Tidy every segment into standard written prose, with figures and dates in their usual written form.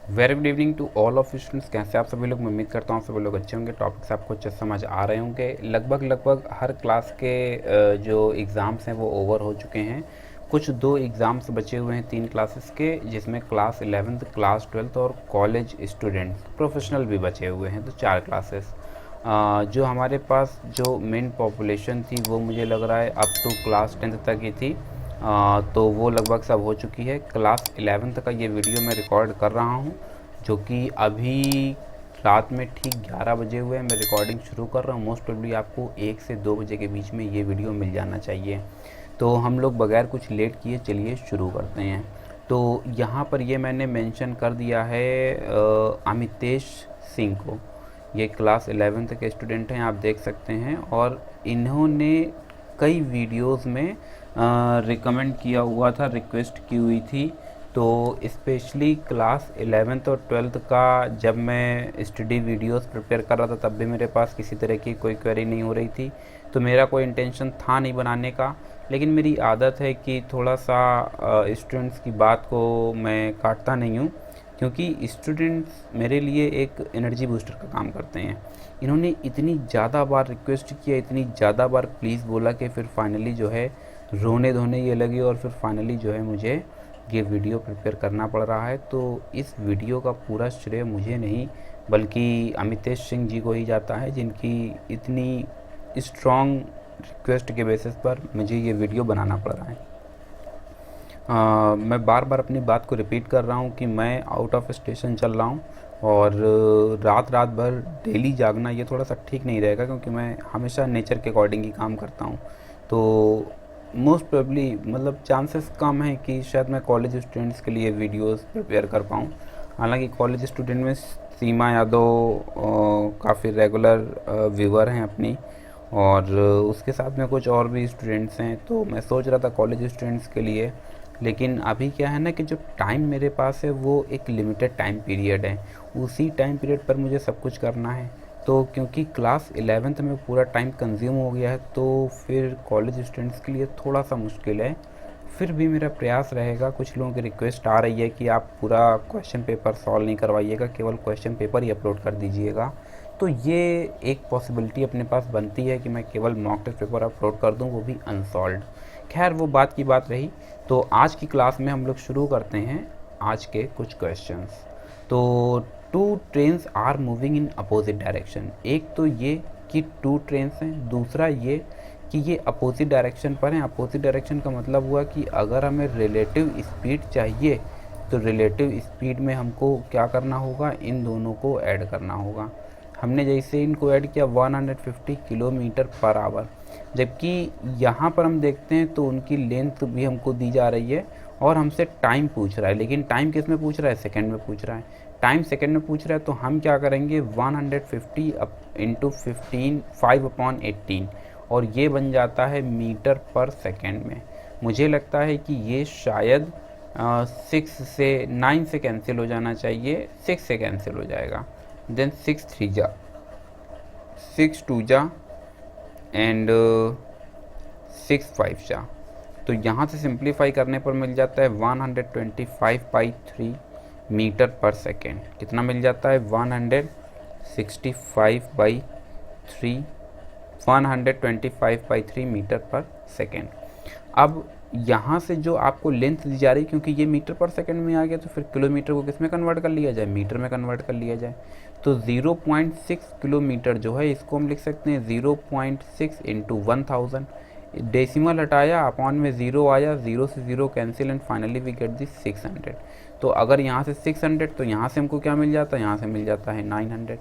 Very good evening to all of students. कैसे आप सभी लोग? मैं उम्मीद करता हूँ सभी लोग अच्छे होंगे। टॉपिक्स आपको अच्छे समझ आ रहे होंगे। लगभग हर क्लास के जो एग्ज़ाम्स हैं वो ओवर हो चुके हैं। कुछ दो एग्ज़ाम्स बचे हुए हैं 3 क्लासेस के, जिसमें क्लास 11th, क्लास 12th और कॉलेज स्टूडेंट्स प्रोफेशनल भी बचे हुए हैं, तो 4 क्लासेस। जो हमारे पास जो मेन पॉपुलेशन थी वो मुझे लग रहा है अप टू क्लास 10th तक ही थी। तो वो लगभग सब हो चुकी है। क्लास 11th का ये वीडियो मैं रिकॉर्ड कर रहा हूँ, जो कि अभी रात में ठीक 11 बजे हुए मैं रिकॉर्डिंग शुरू कर रहा हूँ। मोस्ट प्रोबेबली आपको 1 से 2 बजे के बीच में ये वीडियो मिल जाना चाहिए। तो हम लोग बगैर कुछ लेट किए चलिए शुरू करते हैं। तो यहाँ पर ये मैंने मेंशन कर दिया है अमितेश सिंह को। ये क्लास 11th के स्टूडेंट हैं, आप देख सकते हैं। और इन्होंने कई वीडियोस में रिकमेंड किया हुआ था, रिक्वेस्ट की हुई थी। तो स्पेशली क्लास 11th और 12th का जब मैं स्टडी वीडियोस प्रिपेयर कर रहा था, तब भी मेरे पास किसी तरह की कोई क्वेरी नहीं हो रही थी। तो मेरा कोई इंटेंशन था नहीं बनाने का, लेकिन मेरी आदत है कि थोड़ा सा स्टूडेंट्स की बात को मैं काटता नहीं हूँ, क्योंकि स्टूडेंट्स मेरे लिए एक एनर्जी बूस्टर का काम करते हैं। इन्होंने इतनी ज़्यादा बार रिक्वेस्ट किया, इतनी ज़्यादा बार प्लीज़ बोला कि फिर फाइनली जो है रोने धोने ये लगी, और फिर फाइनली जो है मुझे ये वीडियो प्रिपेयर करना पड़ रहा है। तो इस वीडियो का पूरा श्रेय मुझे नहीं, बल्कि अमितेश सिंह जी को ही जाता है, जिनकी इतनी स्ट्रॉन्ग रिक्वेस्ट के बेसिस पर मुझे ये वीडियो बनाना पड़ रहा है। मैं बार बार अपनी बात को रिपीट कर रहा हूँ कि मैं आउट ऑफ स्टेशन चल रहा हूँ, और रात रात भर डेली जागना ये थोड़ा सा ठीक नहीं रहेगा, क्योंकि मैं हमेशा नेचर के अकॉर्डिंग ही काम करता हूँ। तो मोस्ट प्रोबेबली मतलब चांसेस कम है कि शायद मैं कॉलेज स्टूडेंट्स के लिए वीडियोस प्रिपेयर कर पाऊँ। हालांकि कॉलेज स्टूडेंट में सीमा यादव काफ़ी रेगुलर व्यूअर हैं अपनी, और उसके साथ में कुछ और भी स्टूडेंट्स हैं। तो मैं सोच रहा था कॉलेज स्टूडेंट्स के लिए, लेकिन अभी क्या है ना कि जो टाइम मेरे पास है वो एक लिमिटेड टाइम पीरियड है। उसी टाइम पीरियड पर मुझे सब कुछ करना है। तो क्योंकि क्लास 11th में पूरा टाइम कंज्यूम हो गया है, तो फिर कॉलेज स्टूडेंट्स के लिए थोड़ा सा मुश्किल है। फिर भी मेरा प्रयास रहेगा। कुछ लोगों की रिक्वेस्ट आ रही है कि आप पूरा क्वेश्चन पेपर सॉल्व नहीं करवाइएगा, केवल क्वेश्चन पेपर ही अपलोड कर दीजिएगा। तो ये एक पॉसिबिलिटी अपने पास बनती है कि मैं केवल मॉक टेस्ट पेपर अपलोड कर दूं, वो भी अनसॉल्व्ड। खैर, वो बात की बात रही। तो आज की क्लास में हम लोग शुरू करते हैं आज के कुछ क्वेश्चंस। तो two trains are moving in opposite direction. एक तो ये कि 2 ट्रेन्स हैं, दूसरा ये कि ये अपोजिट डायरेक्शन पर हैं। अपोजिट डायरेक्शन का मतलब हुआ कि अगर हमें रिलेटिव स्पीड चाहिए, तो रिलेटिव स्पीड में हमको क्या करना होगा, इन दोनों को ऐड करना होगा। हमने जैसे इनको ऐड किया 150 किलोमीटर पर आवर, जबकि यहाँ पर हम देखते हैं तो उनकी लेंथ भी हमको दी जा रही है, और हमसे टाइम पूछ रहा है। लेकिन टाइम किस में पूछ रहा है? सेकंड में पूछ रहा है। टाइम सेकंड में पूछ रहा है, तो हम क्या करेंगे 150 इंटू 15 5/18, और ये बन जाता है मीटर पर सेकंड में। मुझे लगता है कि ये शायद 6 से 9 से कैंसिल हो जाना चाहिए, 6 से कैंसिल हो जाएगा। देन 6 3 जा, 6 2 जा, एंड 6 5 जा। तो यहाँ से सिंप्लीफाई करने पर मिल जाता है 125/3 मीटर पर सेकेंड। कितना मिल जाता है? 125/3 मीटर पर सेकेंड। अब यहाँ से जो आपको लेंथ दी जा रही है, क्योंकि ये मीटर पर सेकेंड में आ गया, तो फिर किलोमीटर को किस में कन्वर्ट कर लिया जाए? मीटर में कन्वर्ट कर लिया जाए। तो 0.6 किलोमीटर जो है, इसको हम लिख सकते हैं 0.6 इंटू 1000। डेसिमल हटाया, अपॉन में 0 आया, 0 से 0 cancel, and finally we get this 600। तो अगर यहाँ से 600, तो यहाँ से हमको क्या मिल जाता है? यहाँ से मिल जाता है 900।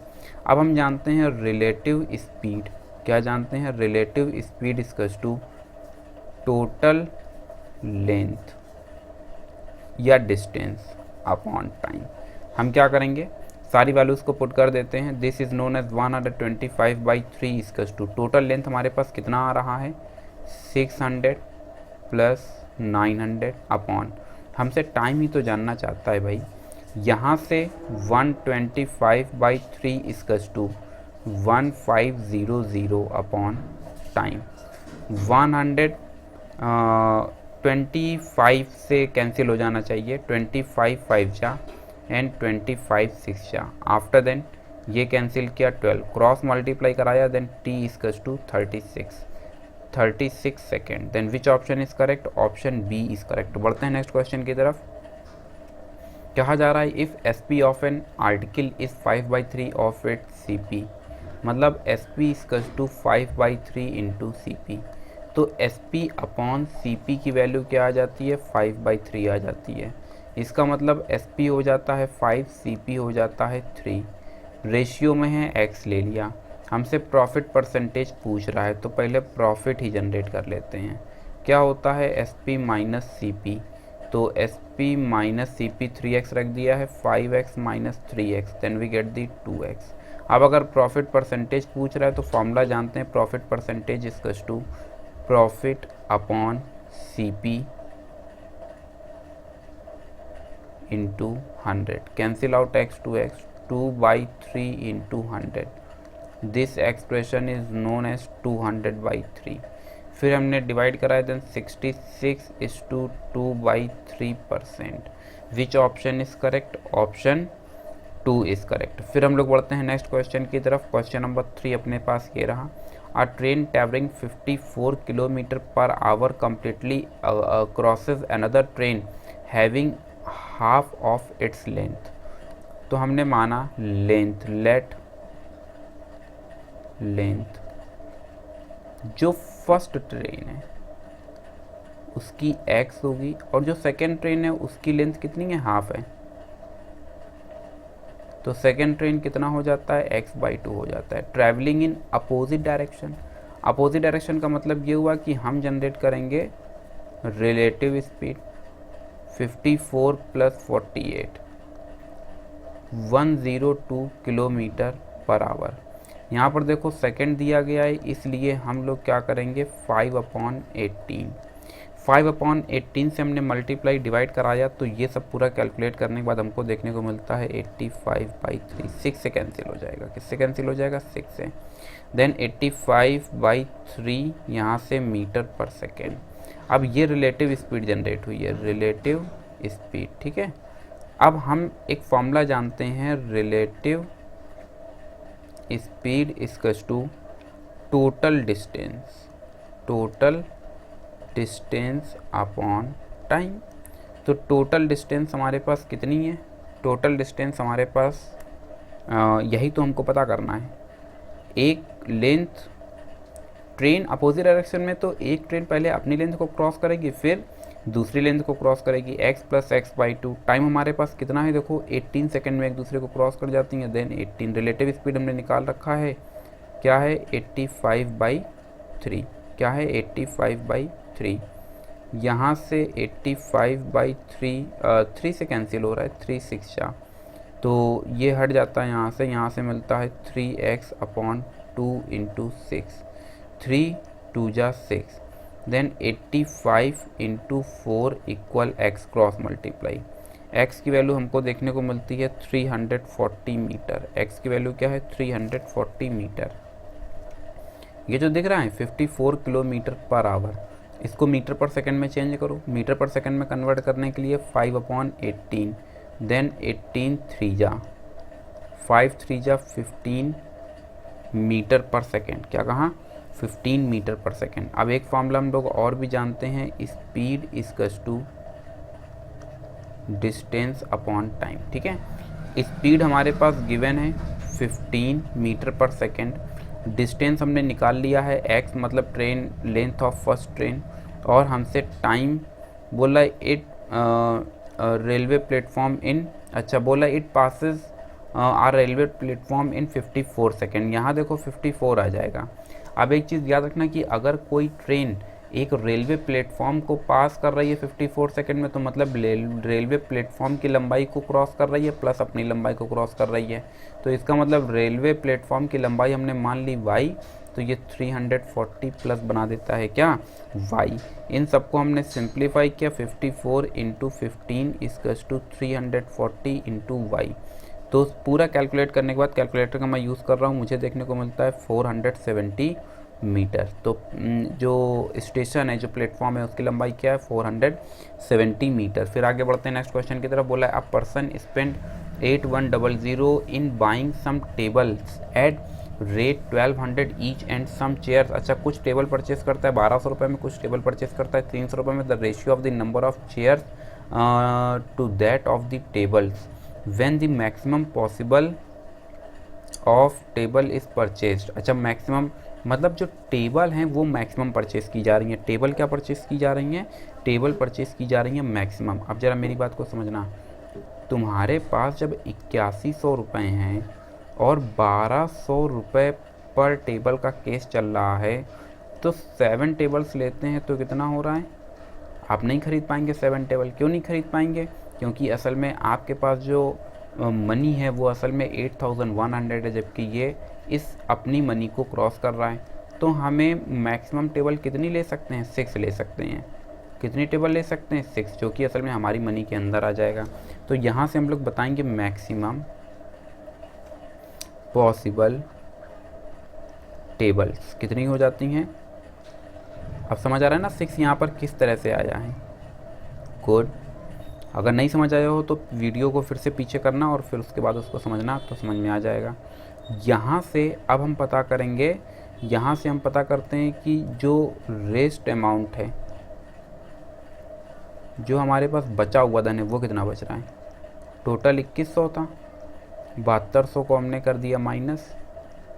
अब हम जानते हैं रिलेटिव स्पीड। क्या जानते हैं? Relative speed equals to total length या डिस्टेंस अपॉन टाइम। हम क्या करेंगे, सारी वैल्यूज़ को पुट कर देते हैं। This is known as 125/3 equals to total length हमारे पास कितना आ रहा है? 600 प्लस 900 अपॉन, हमसे टाइम ही तो जानना चाहता है भाई। यहाँ से 125/3 इक्वल्स टू 1500 अपॉन टाइम। 125 से कैंसिल हो जाना चाहिए, 25 5 जा, एंड 25 6 जा। आफ्टर देन ये कैंसिल किया 12, क्रॉस मल्टीप्लाई कराया, then t equals to 36 second. Then which option is correct? Option B is correct. बढ़ते हैं नेक्स्ट क्वेश्चन की तरफ। कहा जा रहा है if SP of an article is 5/3 of its CP, मतलब SP equals to 5/3 into CP। तो SP अपॉन CP की वैल्यू क्या आ जाती है? 5/3 आ जाती है। इसका मतलब SP हो जाता है 5, CP हो जाता है 3। रेशियो में है X ले लिया, हमसे प्रॉफिट परसेंटेज पूछ रहा है तो पहले प्रॉफिट ही जनरेट कर लेते हैं। क्या होता है? SP माइनस CP, तो SP माइनस CP 3x रख दिया है, 5x minus 3x, then we get the 2x। अब अगर प्रॉफिट परसेंटेज पूछ रहा है तो फॉर्मूला जानते हैं, profit percentage equals to profit upon CP into 100। Cancel out x to x, 2/3 into 100। This expression is known as 200/3। फिर हमने डिवाइड कराया, then 66 is to 2/3%। Which option is correct? Option 2 is correct. फिर हम लोग बढ़ते हैं नेक्स्ट क्वेश्चन की तरफ। क्वेश्चन नंबर 3 अपने पास ये रहा। अ train travelling 54 kilometre per hour completely crosses another train having half of its length. तो हमने माना लेंथ, लेट लेंथ जो फर्स्ट ट्रेन है उसकी x होगी और जो सेकेंड ट्रेन है उसकी लेंथ कितनी है? हाफ है। तो सेकेंड ट्रेन कितना हो जाता है? x/2 हो जाता है। Travelling in opposite direction, opposite direction का मतलब ये हुआ कि हम जनरेट करेंगे relative speed 54 plus 48, 102 kilometre per hour. यहाँ पर देखो सेकंड दिया गया है, इसलिए हम लोग क्या करेंगे 5/18। 5/18 से हमने मल्टीप्लाई डिवाइड कराया तो ये सब पूरा कैलकुलेट करने के बाद हमको देखने को मिलता है 85/3। 6 से कैंसिल हो जाएगा, किससे कैंसिल हो जाएगा? 6 से। देन 85/3 यहाँ से मीटर पर सेकेंड। अब ये रिलेटिव स्पीड जनरेट हुई है, रिलेटिव स्पीड, ठीक है। अब हम एक फॉर्मूला जानते हैं, relative speed equals to total distance upon time. तो टोटल डिस्टेंस हमारे पास कितनी है? टोटल डिस्टेंस हमारे पास यही तो हमको पता करना है। एक लेंथ, ट्रेन अपोजिट डायरेक्शन में तो एक ट्रेन पहले अपनी लेंथ को क्रॉस करेगी, फिर दूसरी लेंथ को क्रॉस करेगी, x प्लस x/2। टाइम हमारे पास कितना है? देखो 18 सेकेंड में एक दूसरे को क्रॉस कर जाती हैं। देन 18 रिलेटिव स्पीड हमने निकाल रखा है, क्या है? 85/3। क्या है? 85/3। यहाँ से 85/3 3 से कैंसिल हो रहा है, 3 6 जा, तो ये हट जाता है यहाँ से मिलता है 3x/2 इंटू 6, 3 2 जा 6। Then 85 into 4 equal x cross multiply. x की वैल्यू हमको देखने को मिलती है 340 मीटर। x की वैल्यू क्या है? 340 मीटर। ये जो दिख रहा है 54 किलोमीटर पर आवर, इसको मीटर पर सेकंड में चेंज करो। मीटर पर सेकंड में कन्वर्ट करने के लिए 5/18, देन 18 3 जा, 5 3 जा 15 मीटर पर सेकंड। क्या कहा? 15 मीटर पर सेकेंड। अब एक फॉर्मूला हम लोग और भी जानते हैं, speed equals to distance upon time, ठीक है। स्पीड हमारे पास गिवन है 15 मीटर पर सेकेंड। डिस्टेंस हमने निकाल लिया है x, मतलब train length of first train, और हमसे टाइम बोला इट रेलवे प्लेटफॉर्म इन, अच्छा बोला it passes are railway platform in 54 second. यहाँ देखो 54 आ जाएगा। अब एक चीज़ याद रखना कि अगर कोई ट्रेन एक रेलवे प्लेटफॉर्म को पास कर रही है 54 सेकंड में, तो मतलब रेलवे प्लेटफॉर्म की लंबाई को क्रॉस कर रही है प्लस अपनी लंबाई को क्रॉस कर रही है। तो इसका मतलब रेलवे प्लेटफॉर्म की लंबाई हमने मान ली y, तो ये 340 प्लस बना देता है क्या? y। इन सबको हमने सिंप्लीफाई किया, 54 into 15 equals to 340 into y। तो पूरा कैलकुलेट करने के बाद, कैलकुलेटर का मैं यूज़ कर रहा हूँ, मुझे देखने को मिलता है 470 मीटर। तो जो स्टेशन है, जो प्लेटफॉर्म है, उसकी लंबाई क्या है? 470 मीटर। फिर आगे बढ़ते हैं नेक्स्ट क्वेश्चन की तरफ। बोला है a person spend 8100 in buying some tables at rate 1200 each and some chairs. अच्छा, कुछ टेबल परचेस करता है 1200 रुपये में, कुछ टेबल परचेस करता है 300 रुपये में। The ratio of the number of chairs to that of the tables when the maximum possible of table is purchased. अच्छा, मैक्सिमम मतलब जो टेबल हैं वो मैक्सिमम परचेस की जा रही हैं। टेबल क्या परचेस की जा रही हैं? टेबल परचेस की जा रही हैं मैक्सिमम। अब ज़रा मेरी बात को समझना, तुम्हारे पास जब 8100 रुपये हैं और 1200 रुपये पर टेबल का केस चल रहा है, तो 7 टेबल्स लेते हैं तो कितना हो रहा है? आप नहीं खरीद पाएंगे 7 टेबल। क्यों नहीं खरीद पाएंगे? क्योंकि असल में आपके पास जो मनी है वो असल में 8100 है, जबकि ये इस अपनी मनी को क्रॉस कर रहा है। तो हमें मैक्सिमम टेबल कितनी ले सकते हैं? 6 ले सकते हैं। कितनी टेबल ले सकते हैं? 6, जो कि असल में हमारी मनी के अंदर आ जाएगा। तो यहाँ से हम लोग बताएंगे मैक्सिमम पॉसिबल टेबल्स कितनी हो जाती हैं। अब समझ आ रहा है ना 6 यहाँ पर किस तरह से आया है? गुड। अगर नहीं समझ आया हो तो वीडियो को फिर से पीछे करना और फिर उसके बाद उसको समझना, तो समझ में आ जाएगा। यहाँ से अब हम पता करेंगे, यहाँ से हम पता करते हैं कि जो रेस्ट अमाउंट है, जो हमारे पास बचा हुआ धन है, वो कितना बच रहा है। टोटल 2100 था, 7200 को हमने कर दिया माइनस,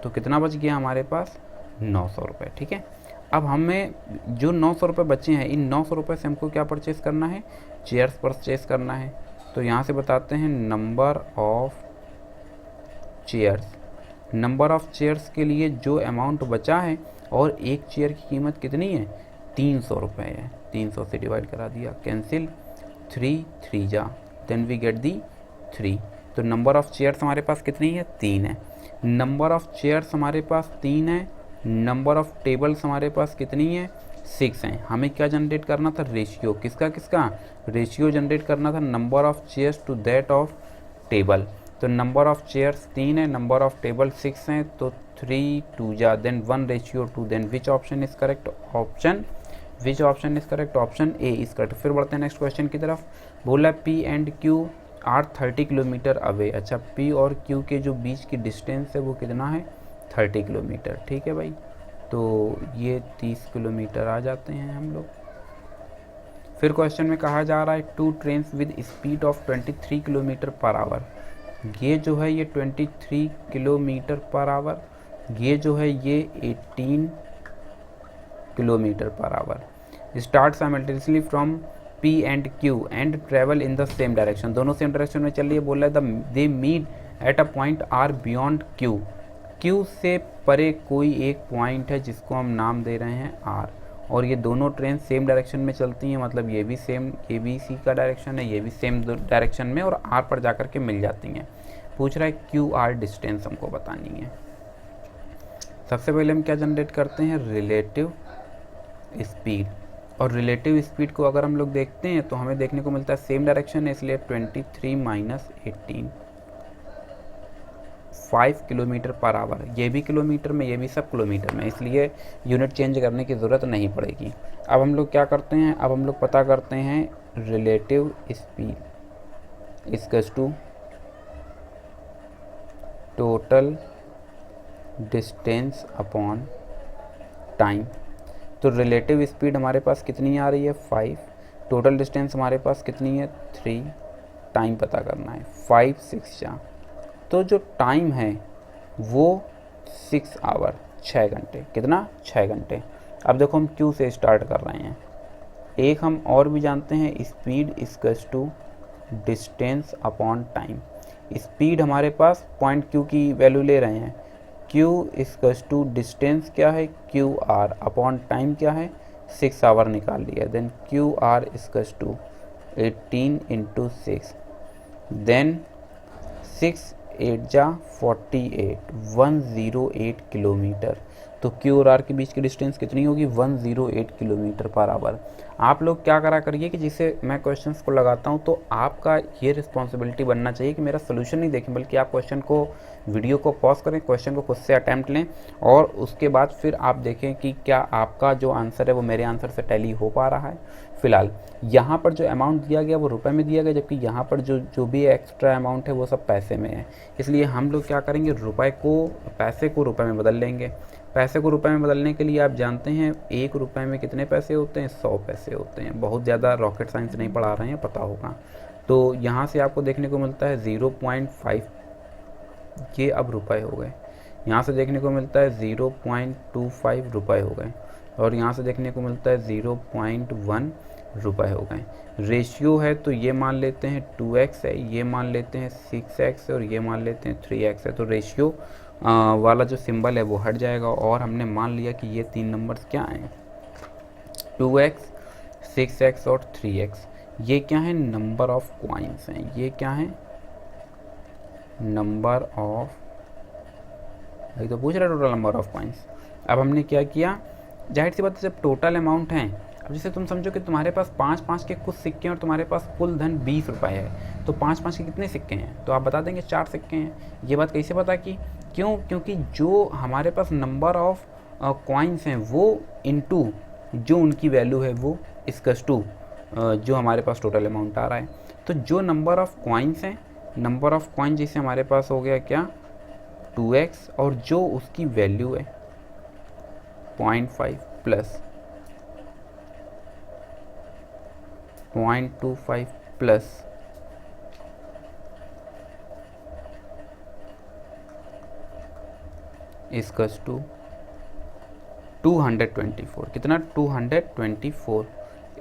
तो कितना बच गया हमारे पास? 900 रुपये। ठीक है, अब हमें जो 900 रुपये बचे हैं, इन 900 रुपये से हमको क्या परचेस करना है? चेयर्स परचेस करना है। तो यहाँ से बताते हैं number of chairs. Number of chairs के लिए जो अमाउंट बचा है, और एक चेयर की कीमत कितनी है? 300 रुपये है। 300 से डिवाइड करा दिया, कैंसिल, 3 3 जा, देन वी गेट दी 3। तो नंबर ऑफ चेयर्स हमारे पास कितनी है? 3 है। नंबर ऑफ चेयर्स हमारे पास 3 है। नंबर ऑफ टेबल्स हमारे पास कितनी है? 6 हैं। हमें क्या जनरेट करना था? रेशियो। किसका किसका? रेशियो जनरेट करना था number of chairs to that of table. तो नंबर ऑफ चेयर्स 3 है, नंबर ऑफ टेबल 6 हैं, तो 3 2 जा, then 1 ratio 2, then which option is correct? Which option is correct? Option A is correct. फिर बढ़ते हैं नेक्स्ट क्वेश्चन की तरफ। बोला P and Q are 30 kilometre away. अच्छा, पी और क्यू के जो बीच की डिस्टेंस है वो कितना है? 30 किलोमीटर। ठीक है भाई, तो ये 30 किलोमीटर आ जाते हैं हम लोग। फिर क्वेश्चन में कहा जा रहा है 2 trains with speed of 23 kilometre per hour. ये जो है ये 23 किलोमीटर पर आवर, ये जो है ये 18 किलोमीटर पर hour. Start simultaneously from P and Q and travel in the same direction. दोनों सेम डायरेक्शन में चल रही है। बोल रहा है they meet at a point R beyond Q। Q से परे कोई एक पॉइंट है जिसको हम नाम दे रहे हैं R, और ये दोनों ट्रेन सेम डायरेक्शन में चलती हैं, मतलब ये भी सेम, ये भी सी का डायरेक्शन है, ये भी सेम डायरेक्शन में, और R पर जाकर के मिल जाती हैं। पूछ रहा है QR डिस्टेंस हमको बतानी है। सबसे पहले हम क्या जनरेट करते हैं? Relative speed. और रिलेटिव स्पीड को अगर हम लोग देखते हैं तो हमें देखने को मिलता है सेम डायरेक्शन है, इसलिए 23 माइनस 18 5 किलोमीटर पर आवर। ये भी किलोमीटर में, ये भी सब किलोमीटर में, इसलिए यूनिट चेंज करने की ज़रूरत नहीं पड़ेगी। अब हम लोग क्या करते हैं? अब हम लोग पता करते हैं relative speed equals to total distance upon time. तो रिलेटिव स्पीड हमारे पास कितनी आ रही है? 5। टोटल डिस्टेंस हमारे पास कितनी है? 3। टाइम पता करना है, 5 6 जा, तो जो टाइम है वो 6 आवर, 6 घंटे। कितना? 6 घंटे। अब देखो हम Q से स्टार्ट कर रहे हैं। एक हम और भी जानते हैं, speed equals to distance upon time. Speed हमारे पास पॉइंट Q की वैल्यू ले रहे हैं, Q इक्वल्स टू डिस्टेंस क्या है? QR अपॉन टाइम क्या है? 6 आवर निकाल लिया। Then QR equals to 18 into 6, then 6 8 जा 48, 108 किलोमीटर। तो Q और R के बीच की डिस्टेंस कितनी होगी? 108 किलोमीटर पर आवर। आप लोग क्या करा करिए कि जिसे मैं क्वेश्चंस को लगाता हूं तो आपका ये रिस्पॉन्सिबिलिटी बनना चाहिए कि मेरा सोल्यूशन नहीं देखें, बल्कि आप क्वेश्चन को, वीडियो को पॉज करें, क्वेश्चन को खुद से अटैम्प्ट लें, और उसके बाद फिर आप देखें कि क्या आपका जो आंसर है वो मेरे आंसर से टैली हो पा रहा है। फ़िलहाल यहाँ पर जो अमाउंट दिया गया वो रुपए में दिया गया, जबकि यहाँ पर जो जो भी एक्स्ट्रा अमाउंट है वो सब पैसे में है। इसलिए हम लोग क्या करेंगे, पैसे को रुपए में बदल लेंगे। पैसे को रुपए में बदलने के लिए आप जानते हैं 1 रुपए में कितने पैसे होते हैं, 100 पैसे होते हैं। बहुत ज़्यादा रॉकेट साइंस नहीं पढ़ा रहे हैं, पता होगा। तो यहाँ से आपको देखने को मिलता है 0.5, ये अब रुपए हो गए। यहाँ से देखने को मिलता है 0.25 रुपए हो गए, और यहाँ से देखने को मिलता है 0.1 रुपए हो गए। रेशियो है तो ये मान लेते हैं 2x है, ये मान लेते हैं 6x है, और ये मान लेते हैं 3x है। तो रेशियो वाला जो सिंबल है वो हट जाएगा, और हमने मान लिया कि ये 3 नंबर्स क्या हैं, 2x, 6x और 3x। ये क्या है, नंबर ऑफ कॉइन्स हैं। ये क्या है, नंबर ऑफ, ये तो पूछ रहा है टोटल नंबर ऑफ कॉइन्स। अब हमने क्या किया, जाहिर सी बात है जब टोटल अमाउंट है, अब जैसे तुम समझो कि तुम्हारे पास 5-5 के कुछ सिक्के हैं और तुम्हारे पास कुल धन 20 रुपए है, तो 5-5 के कितने सिक्के हैं, तो आप बता देंगे 4 सिक्के हैं। ये बात कैसे पता की, क्यों, क्योंकि जो हमारे पास नंबर ऑफ कॉइन्स हैं वो इनटू जो उनकी वैल्यू है वो इसकस टू जो हमारे पास टोटल अमाउंट आ रहा है। तो जो नंबर ऑफ कॉइन्स हैं, नंबर ऑफ कॉइन जैसे हमारे पास हो गया क्या, 2x, और जो उसकी वैल्यू है 0.5 प्लस 0.25 प्लस इसकस टू 224, कितना, 224।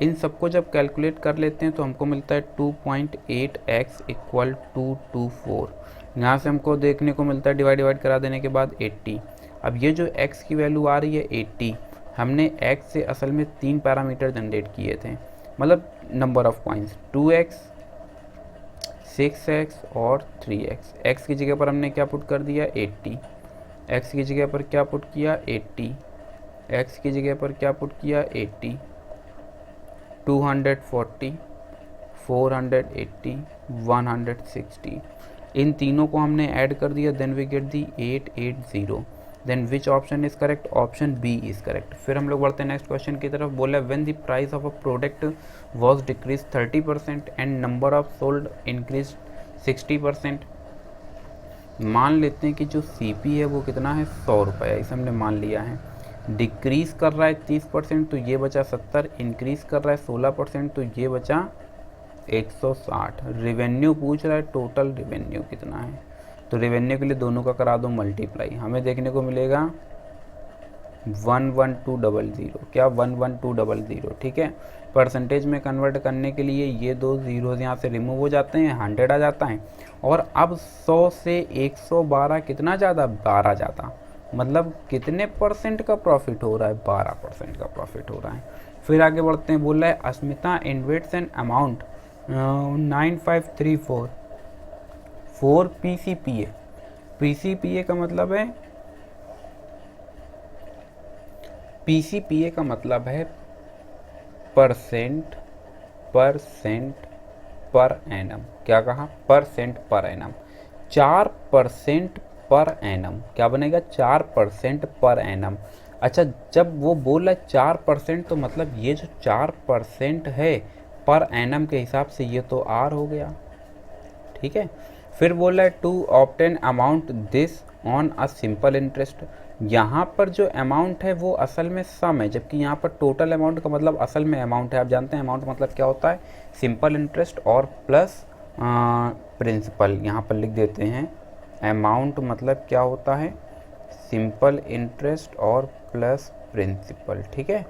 इन सबको जब कैलकुलेट कर लेते हैं तो हमको मिलता है 2.8x इक्वल टू 24। यहाँ से हमको देखने को मिलता है डिवाइड करा देने के बाद 80। अब ये जो x की वैल्यू आ रही है 80, हमने x से असल में 3 पैरामीटर जनरेट किए थे, मतलब number of coins 2x, 6x और 3x। x की जगह पर हमने क्या पुट कर दिया, 80। x की जगह पर क्या पुट किया, 80। x की जगह पर क्या पुट किया, 80, 240, 480, 160। इन तीनों को हमने ऐड कर दिया, then we get the 880। Then which option is correct, option B is correct. फिर हम लोग बढ़ते हैं नेक्स्ट क्वेश्चन की तरफ। बोला when the price of a product was decrease 30% and number of sold increase 60%। मान लेते हैं कि जो सीपी है वो कितना है, 100 रुपये, इसे हमने मान लिया है। डिक्रीज़ कर रहा है 30%, तो ये बचा 70। इंक्रीज़ कर रहा है 16%, तो ये बचा 160। रेवेन्यू पूछ रहा है, टोटल रेवेन्यू कितना है, तो रेवेन्यू के लिए दोनों का करा दो मल्टीप्लाई, हमें देखने को मिलेगा 11200। क्या, 11200, ठीक है। परसेंटेज में कन्वर्ट करने के लिए ये दो जीरोज़ यहाँ से रिमूव हो जाते हैं, 100 आ जाता है। और अब 100 से 112 कितना ज़्यादा, 12 ज़्यादा, मतलब कितने परसेंट का प्रॉफिट हो रहा है, 12% का प्रॉफिट हो रहा है। फिर आगे बढ़ते हैं, बोल रहा है अस्मिता invests an amount 9534 4 PCPA। PCPA का मतलब है, PCPA का मतलब है परसेंट पर एनम। क्या कहा, percent per annum. 4% per annum, क्या बनेगा, 4% पर एनम। अच्छा, जब वो बोला 4%, तो मतलब ये जो 4% है पर एनम के हिसाब से ये तो आर हो गया, ठीक है। फिर बोला है to obtain amount this on a simple interest. यहाँ पर जो अमाउंट है वो असल में सम है, जबकि यहाँ पर टोटल अमाउंट का मतलब असल में अमाउंट है। आप जानते हैं अमाउंट मतलब क्या होता है, सिंपल इंटरेस्ट और प्लस प्रिंसिपल। यहाँ पर लिख देते हैं अमाउंट मतलब क्या होता है, सिंपल इंटरेस्ट और प्लस प्रिंसिपल, ठीक है।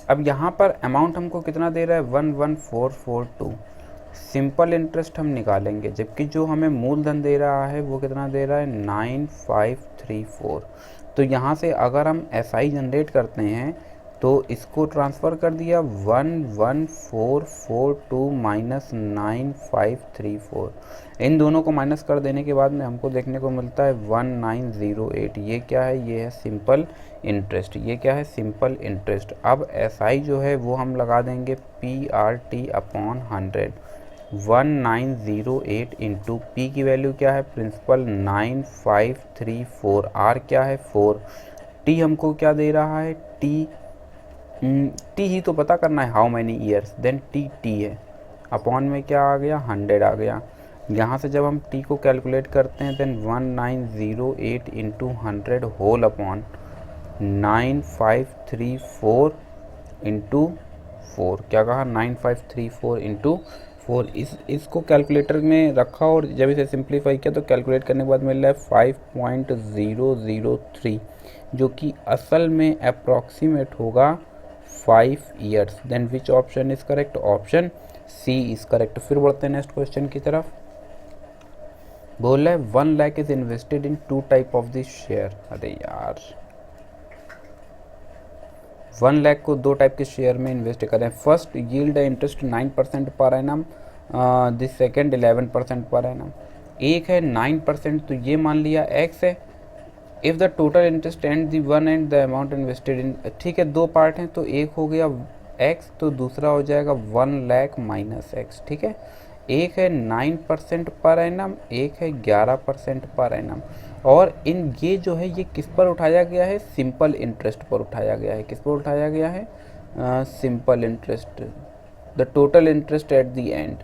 अब यहाँ पर अमाउंट हमको कितना दे रहा है, 11442। सिंपल इंटरेस्ट हम निकालेंगे, जबकि जो हमें मूलधन दे रहा है वो कितना दे रहा है, 9534। तो यहाँ से अगर हम SI जनरेट करते हैं तो इसको ट्रांसफ़र कर दिया 11442 माइनस 9534। इन दोनों को माइनस कर देने के बाद में हमको देखने को मिलता है 1908। ये क्या है, ये है सिंपल इंटरेस्ट। ये क्या है, सिंपल इंटरेस्ट। अब SI जो है वो हम लगा देंगे PRT अपॉन 100। 1908 इंटू पी की वैल्यू क्या है, प्रिंसिपल 9534, आर क्या है 4, टी हमको क्या दे रहा है, टी टी ही तो पता करना है, how many years, then T है, अपॉन में क्या आ गया 100 आ गया। यहाँ से जब हम टी को कैलकुलेट करते हैं then 1908 into 100 whole upon 9534 into 4, क्या कहा 9534 इंटू 4। इसको कैलकुलेटर में रखा और जब इसे सिंप्लीफाई किया तो कैलकुलेट करने के बाद मिल रहा है 5.003, जो कि असल में अप्रॉक्सीमेट होगा 5 years. Then which option is correct, option C is correct. फिर बढ़ते हैं नेक्स्ट क्वेश्चन की तरफ। बोल रहा है 1 lakh is invested in 2 type of this share. अरे यार 1 लाख को 2 टाइप के शेयर में इन्वेस्ट करें। First yield interest 9% per annum, this second 11% per annum. एक है 9%, तो ये मान लिया एक्स है। If the total interest and the one and the amount invested in, ठीक है 2 पार्ट हैं तो एक हो गया एक्स तो दूसरा हो जाएगा 1 लाख माइनस एक्स। ठीक है, एक है 9% पर एनम, एक है 11% पर एनम। और इन ये जो है ये किस पर उठाया गया है, सिंपल इंटरेस्ट पर उठाया गया है। किस पर उठाया गया है, simple interest. The total interest at the end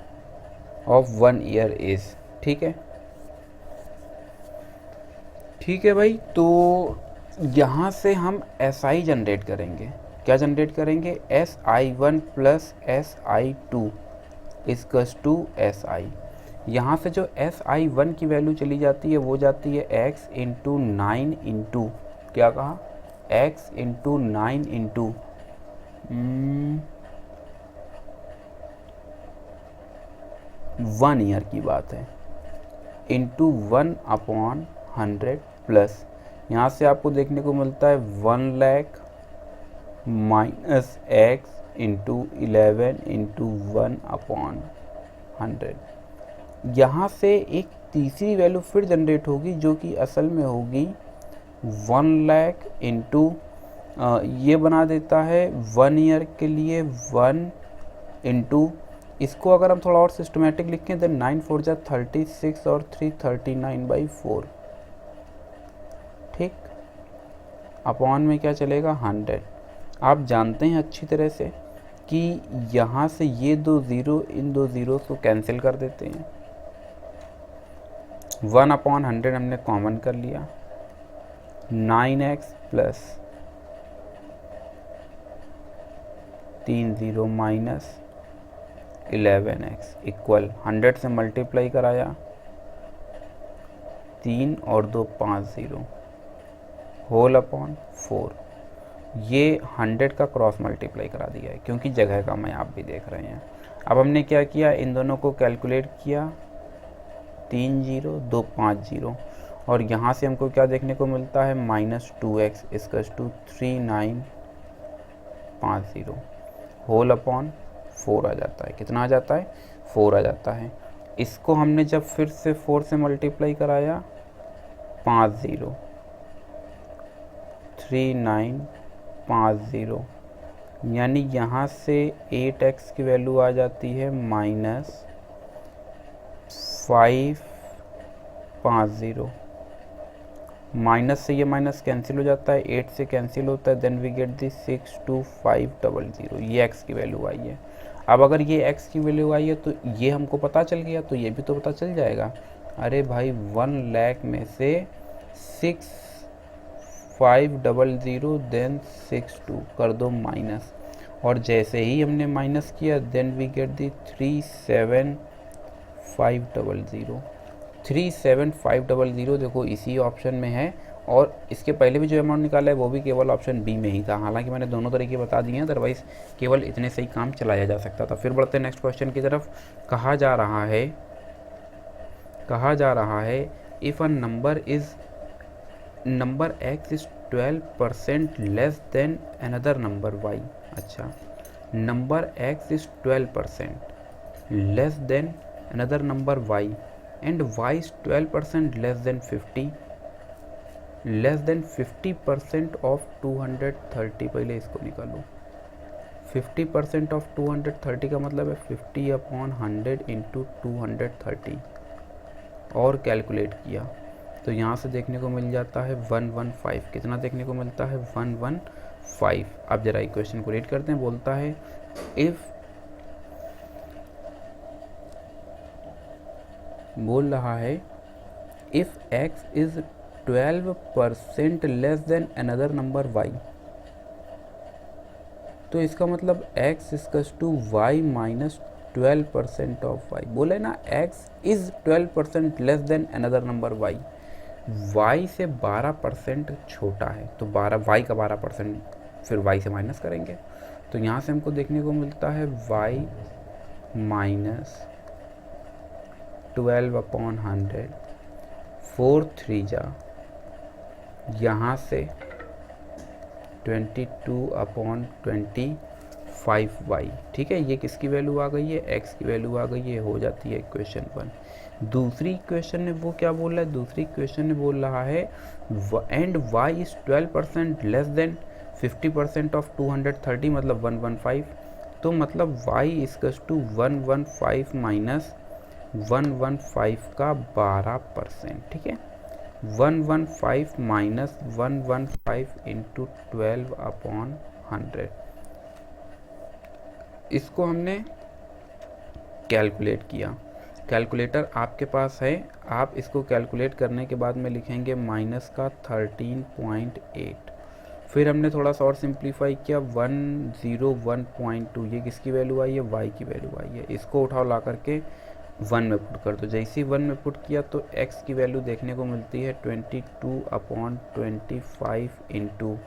of 1 year is, ठीक है। ठीक है भाई, तो यहाँ से हम SI जनरेट करेंगे। क्या जनरेट करेंगे, SI1 plus SI2 equals to SI। यहाँ से जो SI1 की वैल्यू चली जाती है वो जाती है x इंटू 9 इंटू, क्या कहा, x इंटू 9 इंटू 1 ईयर की बात है, इंटू 1/100 प्लस यहाँ से आपको देखने को मिलता है 1 lakh minus x into 11 into 1/100। यहाँ से एक तीसरी वैल्यू फिर जनरेट होगी जो कि असल में होगी 1 लाख इंटू, ये बना देता है 1 ईयर के लिए 1 इंटू, इसको अगर हम थोड़ा और सिस्टमेटिक लिखें तो 9 4 जा 36 और 3 39/4, ठीक, अपॉन में क्या चलेगा 100। आप जानते हैं अच्छी तरह से कि यहाँ से ये 2 ज़ीरो इन 2 ज़ीरो को कैंसिल कर देते हैं। 1/100 हमने कॉमन कर लिया, 9x plus 3 0 minus 11x equal 100 से मल्टीप्लाई कराया 3 और 2 5 0 होल अपॉन 4। ये 100 का क्रॉस मल्टीप्लाई करा दिया है क्योंकि जगह का मैं आप भी देख रहे हैं। अब हमने क्या किया, इन दोनों को कैलकुलेट किया, 3 0 2 5 0, और यहाँ से हमको क्या देखने को मिलता है -2x equals to 3950 whole upon 4 आ जाता है। कितना आ जाता है, 4 आ जाता है। इसको हमने जब फिर से 4 से मल्टीप्लाई कराया 5 0 3950, यानी यहाँ से 8x की वैल्यू आ जाती है -550। माइनस से ये माइनस कैंसिल हो जाता है, 8 से कैंसिल होता है, देन वी गेट दी 62500। ये x की वैल्यू आई है। अब अगर ये x की वैल्यू आई है तो ये हमको पता चल गया तो ये भी तो पता चल जाएगा। अरे भाई 1 लाख में से 6500 देन 62 कर दो माइनस, और जैसे ही हमने माइनस किया देन वी गेट दी 37500। 37500 देखो इसी ऑप्शन में है, और इसके पहले भी जो अमाउंट निकाला है वो भी केवल ऑप्शन बी में ही था। हालांकि मैंने दोनों तरीके बता दिए हैं, अदरवाइज केवल इतने से ही काम चलाया जा सकता था। फिर बढ़ते हैं नेक्स्ट क्वेश्चन की तरफ। कहा जा रहा है if a number x is 12% less than another number y। अच्छा, number x is 12% less than another number y and y is 12% less then 50% of 230। पहले इसको निकालो, 50% ऑफ 230 का मतलब है 50/100 इंटू 230, और कैलकुलेट किया तो यहाँ से देखने को मिल जाता है 115। कितना देखने को मिलता है, 5। अब जरा इक्वेशन को रीड करते हैं। बोलता है इफ, बोल रहा है if x is 12% less than another number y, तो इसका मतलब x equals to y minus 12% of y। बोले ना x is 12% less than another number y, y से 12% छोटा है, तो 12 y का 12% फिर y से माइनस करेंगे, तो यहाँ से हमको देखने को मिलता है y माइनस 12/100, 4 3 जा, यहाँ से 22/25y। ठीक है, ये किसकी वैल्यू आ गई है, x की वैल्यू आ गई है, हो जाती है इक्वेशन 1। दूसरी इक्वेशन में वो क्या बोल रहा है, दूसरी इक्वेशन में बोल रहा है and y is 12% less then 50% of 230, मतलब 115, तो मतलब y इक्वल्स टू 115 माइनस 115 का 12%। ठीक है, 115 माइनस 115 इंटू 12/100, इसको हमने कैलकुलेट किया। कैलकुलेटर आपके पास है, आप इसको कैलकुलेट करने के बाद में लिखेंगे माइनस का 13.8। फिर हमने थोड़ा सा और सिंप्लीफाई किया, 101.2, ये किसकी वैल्यू आई है, y की वैल्यू आई है। इसको उठाओ ला करके 1 में पुट कर दो। जैसे ही 1 में पुट किया तो x की वैल्यू देखने को मिलती है 22/25 इंटू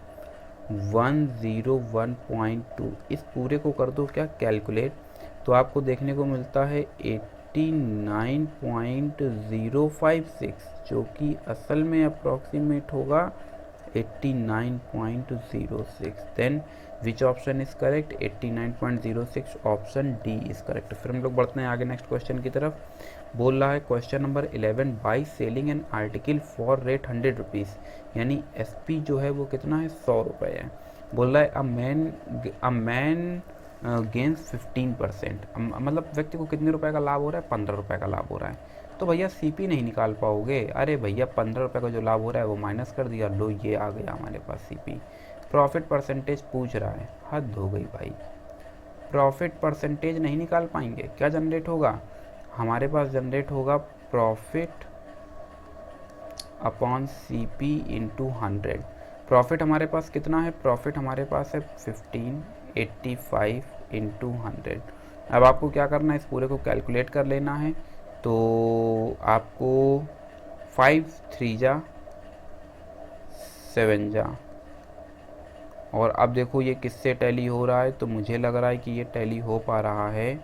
101.2। इस पूरे को कर दो क्या कैलकुलेट, तो आपको देखने को मिलता है 89.056, जो कि असल में अप्रॉक्सीमेट होगा 89.06। Then which option is correct, 89.06, option D is correct. फिर हम लोग बढ़ते हैं आगे नेक्स्ट क्वेश्चन की तरफ। बोल रहा है question number 11, by selling an article for rate 100 rupees, यानी एसपी जो है वो कितना है, 100 रुपये है। बोल रहा है अ मैन गेन्स 15%, मतलब व्यक्ति को कितने रुपए का लाभ हो रहा है, 15 रुपये का लाभ हो रहा है। तो भैया सीपी नहीं निकाल पाओगे, अरे भैया 15 रुपये का जो लाभ हो रहा है वो माइनस कर दिया, लो ये आ गया हमारे पास सीपी। प्रॉफिट परसेंटेज पूछ रहा है, हद हो गई भाई, प्रॉफिट परसेंटेज नहीं निकाल पाएंगे। क्या जनरेट होगा हमारे पास, जनरेट होगा profit upon CP into 100। Profit हमारे पास कितना है, प्रॉफिट हमारे पास है 1585 इंटू 100। अब आपको क्या करना है, इस पूरे को कैलकुलेट कर लेना है। तो आपको 5 3 जा 7 जा, और अब देखो ये किससे टैली हो रहा है, तो मुझे लग रहा है कि ये टैली हो पा रहा है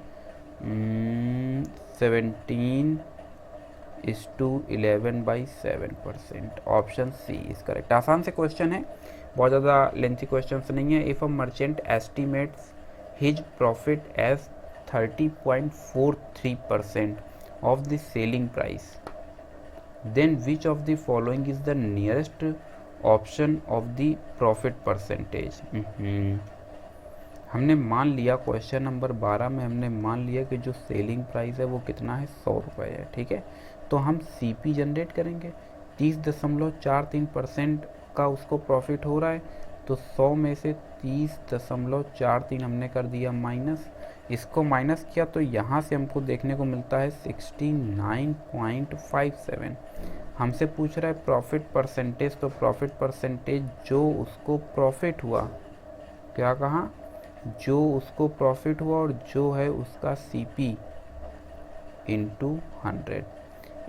17:11/7%। Option C is correct. आसान से क्वेश्चन है, बहुत ज़्यादा लेंथी क्वेश्चन नहीं है। If a merchant estimates his profit as 30.43% of the selling price, then which of the following is the nearest option of the profit percentage? हमने मान लिया क्वेश्चन नंबर 12 में हमने मान लिया कि जो सेलिंग प्राइस है वो कितना है, 100 रुपये है। ठीक है, तो हम सीपी जनरेट करेंगे, 30.43% का उसको प्रॉफिट हो रहा है, तो 100 में से 30.43 हमने कर दिया माइनस। इसको माइनस किया तो यहाँ से हमको देखने को मिलता है 69.57। हमसे पूछ रहा है प्रॉफिट परसेंटेज, तो प्रॉफिट परसेंटेज जो उसको प्रॉफिट हुआ, क्या कहा, जो उसको प्रॉफिट हुआ और जो है उसका सीपी इंटू 100।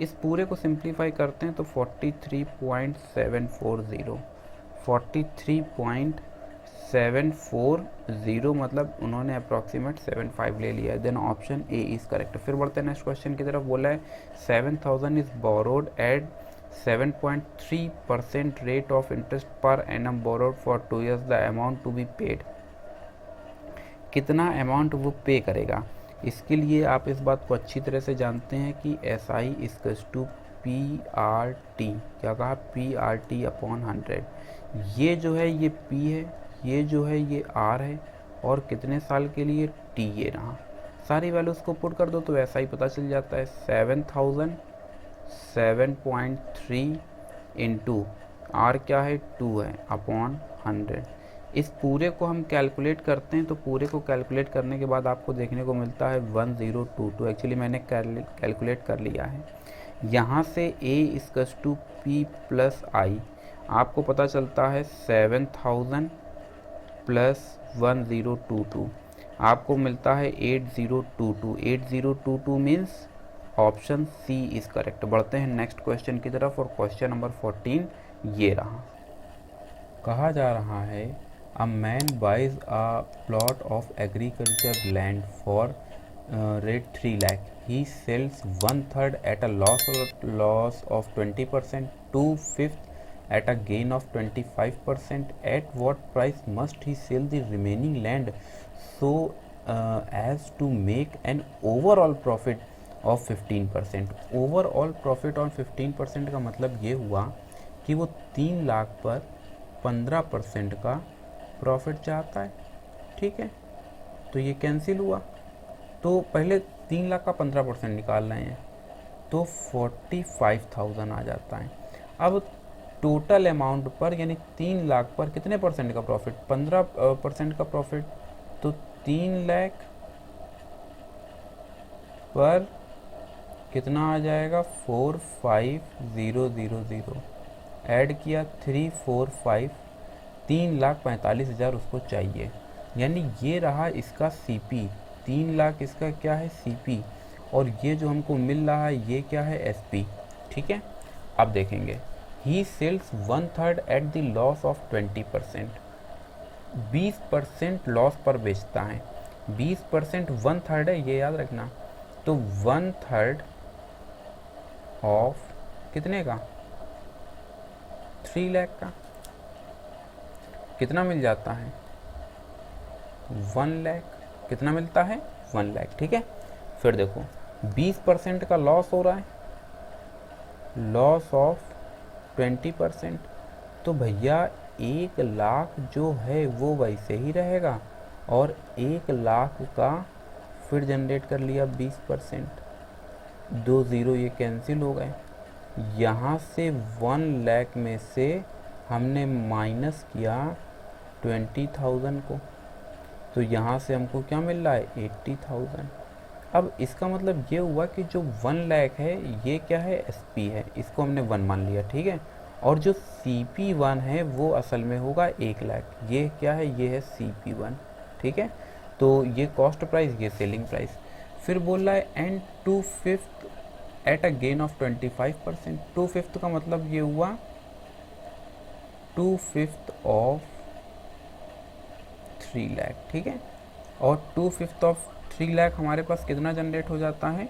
इस पूरे को सिंप्लीफाई करते हैं तो 43.740, 43.740, मतलब उन्होंने अप्रॉक्सीमेट 75 ले लिया है। Then option A is correct. फिर बढ़ते हैं नेक्स्ट क्वेश्चन की तरफ। बोला है 7000 is borrowed at 7.3% rate of interest पर एनम borrowed for 2 years, the amount to be paid. कितना अमाउंट वो पे करेगा, इसके लिए आप इस बात को अच्छी तरह से जानते हैं कि S I equals to P R T, क्या कहा, पी आर टी अपॉन 100। ये जो है ये पी है, ये जो है ये आर है, और कितने साल के लिए, टी ये रहा। सारी वैल्यूज़ को पुट कर दो तो ऐसा ही पता चल जाता है। 7000 7.3 इंटू आर क्या है, 2 है, अपॉन 100। इस पूरे को हम कैलकुलेट करते हैं तो पूरे को कैलकुलेट करने के बाद आपको देखने को मिलता है 1022। एक्चुअली मैंने कैलकुलेट कर लिया है। यहाँ से a equals to p plus I आपको पता चलता है 7000 प्लस 1022 आपको मिलता है 8022। 8022 means option C is correct. बढ़ते हैं नेक्स्ट क्वेश्चन की तरफ और क्वेश्चन नंबर 14 ये रहा। कहा जा रहा है a man buys a plot of agriculture land for rate 3 lakh. He sells 1/3 at a loss of 20%, 2/5 at a gain of 25%. At what price must he sell the remaining land so as to make an overall profit of 15%? Overall profit on 15% का मतलब ये हुआ कि वो 3 लाख पर 15% का profit चाहता है। ठीक है, तो ये कैंसिल हुआ। तो पहले 3 लाख का 15% निकाल रहे हैं तो 45,000 आ जाता है। अब टोटल अमाउंट पर यानी 3 लाख पर कितने परसेंट का प्रॉफिट? 15% का प्रॉफिट। तो 3 लाख पर कितना आ जाएगा? 45000। ऐड किया 345, 3,45,000 उसको चाहिए। यानी ये रहा इसका सीपी। 3 लाख इसका क्या है? सीपी। और ये जो हमको मिल रहा है ये क्या है? एसपी। ठीक है, अब देखेंगे he sells 1/3 at the loss of 20%। 20% loss पर बेचता है। 20% 1/3 है, ये याद रखना। तो 1/3 ऑफ कितने का? 3 लाख का कितना मिल जाता है? 1 लाख। कितना मिलता है? 1 लाख। ठीक है, फिर देखो 20% का लॉस हो रहा है, लॉस ऑफ 20%। तो भैया 1 लाख जो है वो वैसे ही रहेगा और 1 लाख का फिर जनरेट कर लिया 20%। 2 ज़ीरो ये कैंसिल हो गए। यहाँ से 1 लाख में से हमने माइनस किया 20,000 को, तो यहाँ से हमको क्या मिल रहा है? 80,000। अब इसका मतलब ये हुआ कि जो 1 लाख है ये क्या है? एसपी है, इसको हमने 1 मान लिया। ठीक है, और जो CP1 है वो असल में होगा 1 लाख। ये क्या है? ये है CP1। ठीक है, तो ये कॉस्ट प्राइस, ये सेलिंग प्राइस। फिर बोल रहा है and 2/5 at a gain of 25%। 2/5 का मतलब ये हुआ 2/5 ऑफ 3 लाख। ठीक है, और 2/5 ऑफ 3 लाख हमारे पास कितना जनरेट हो जाता है?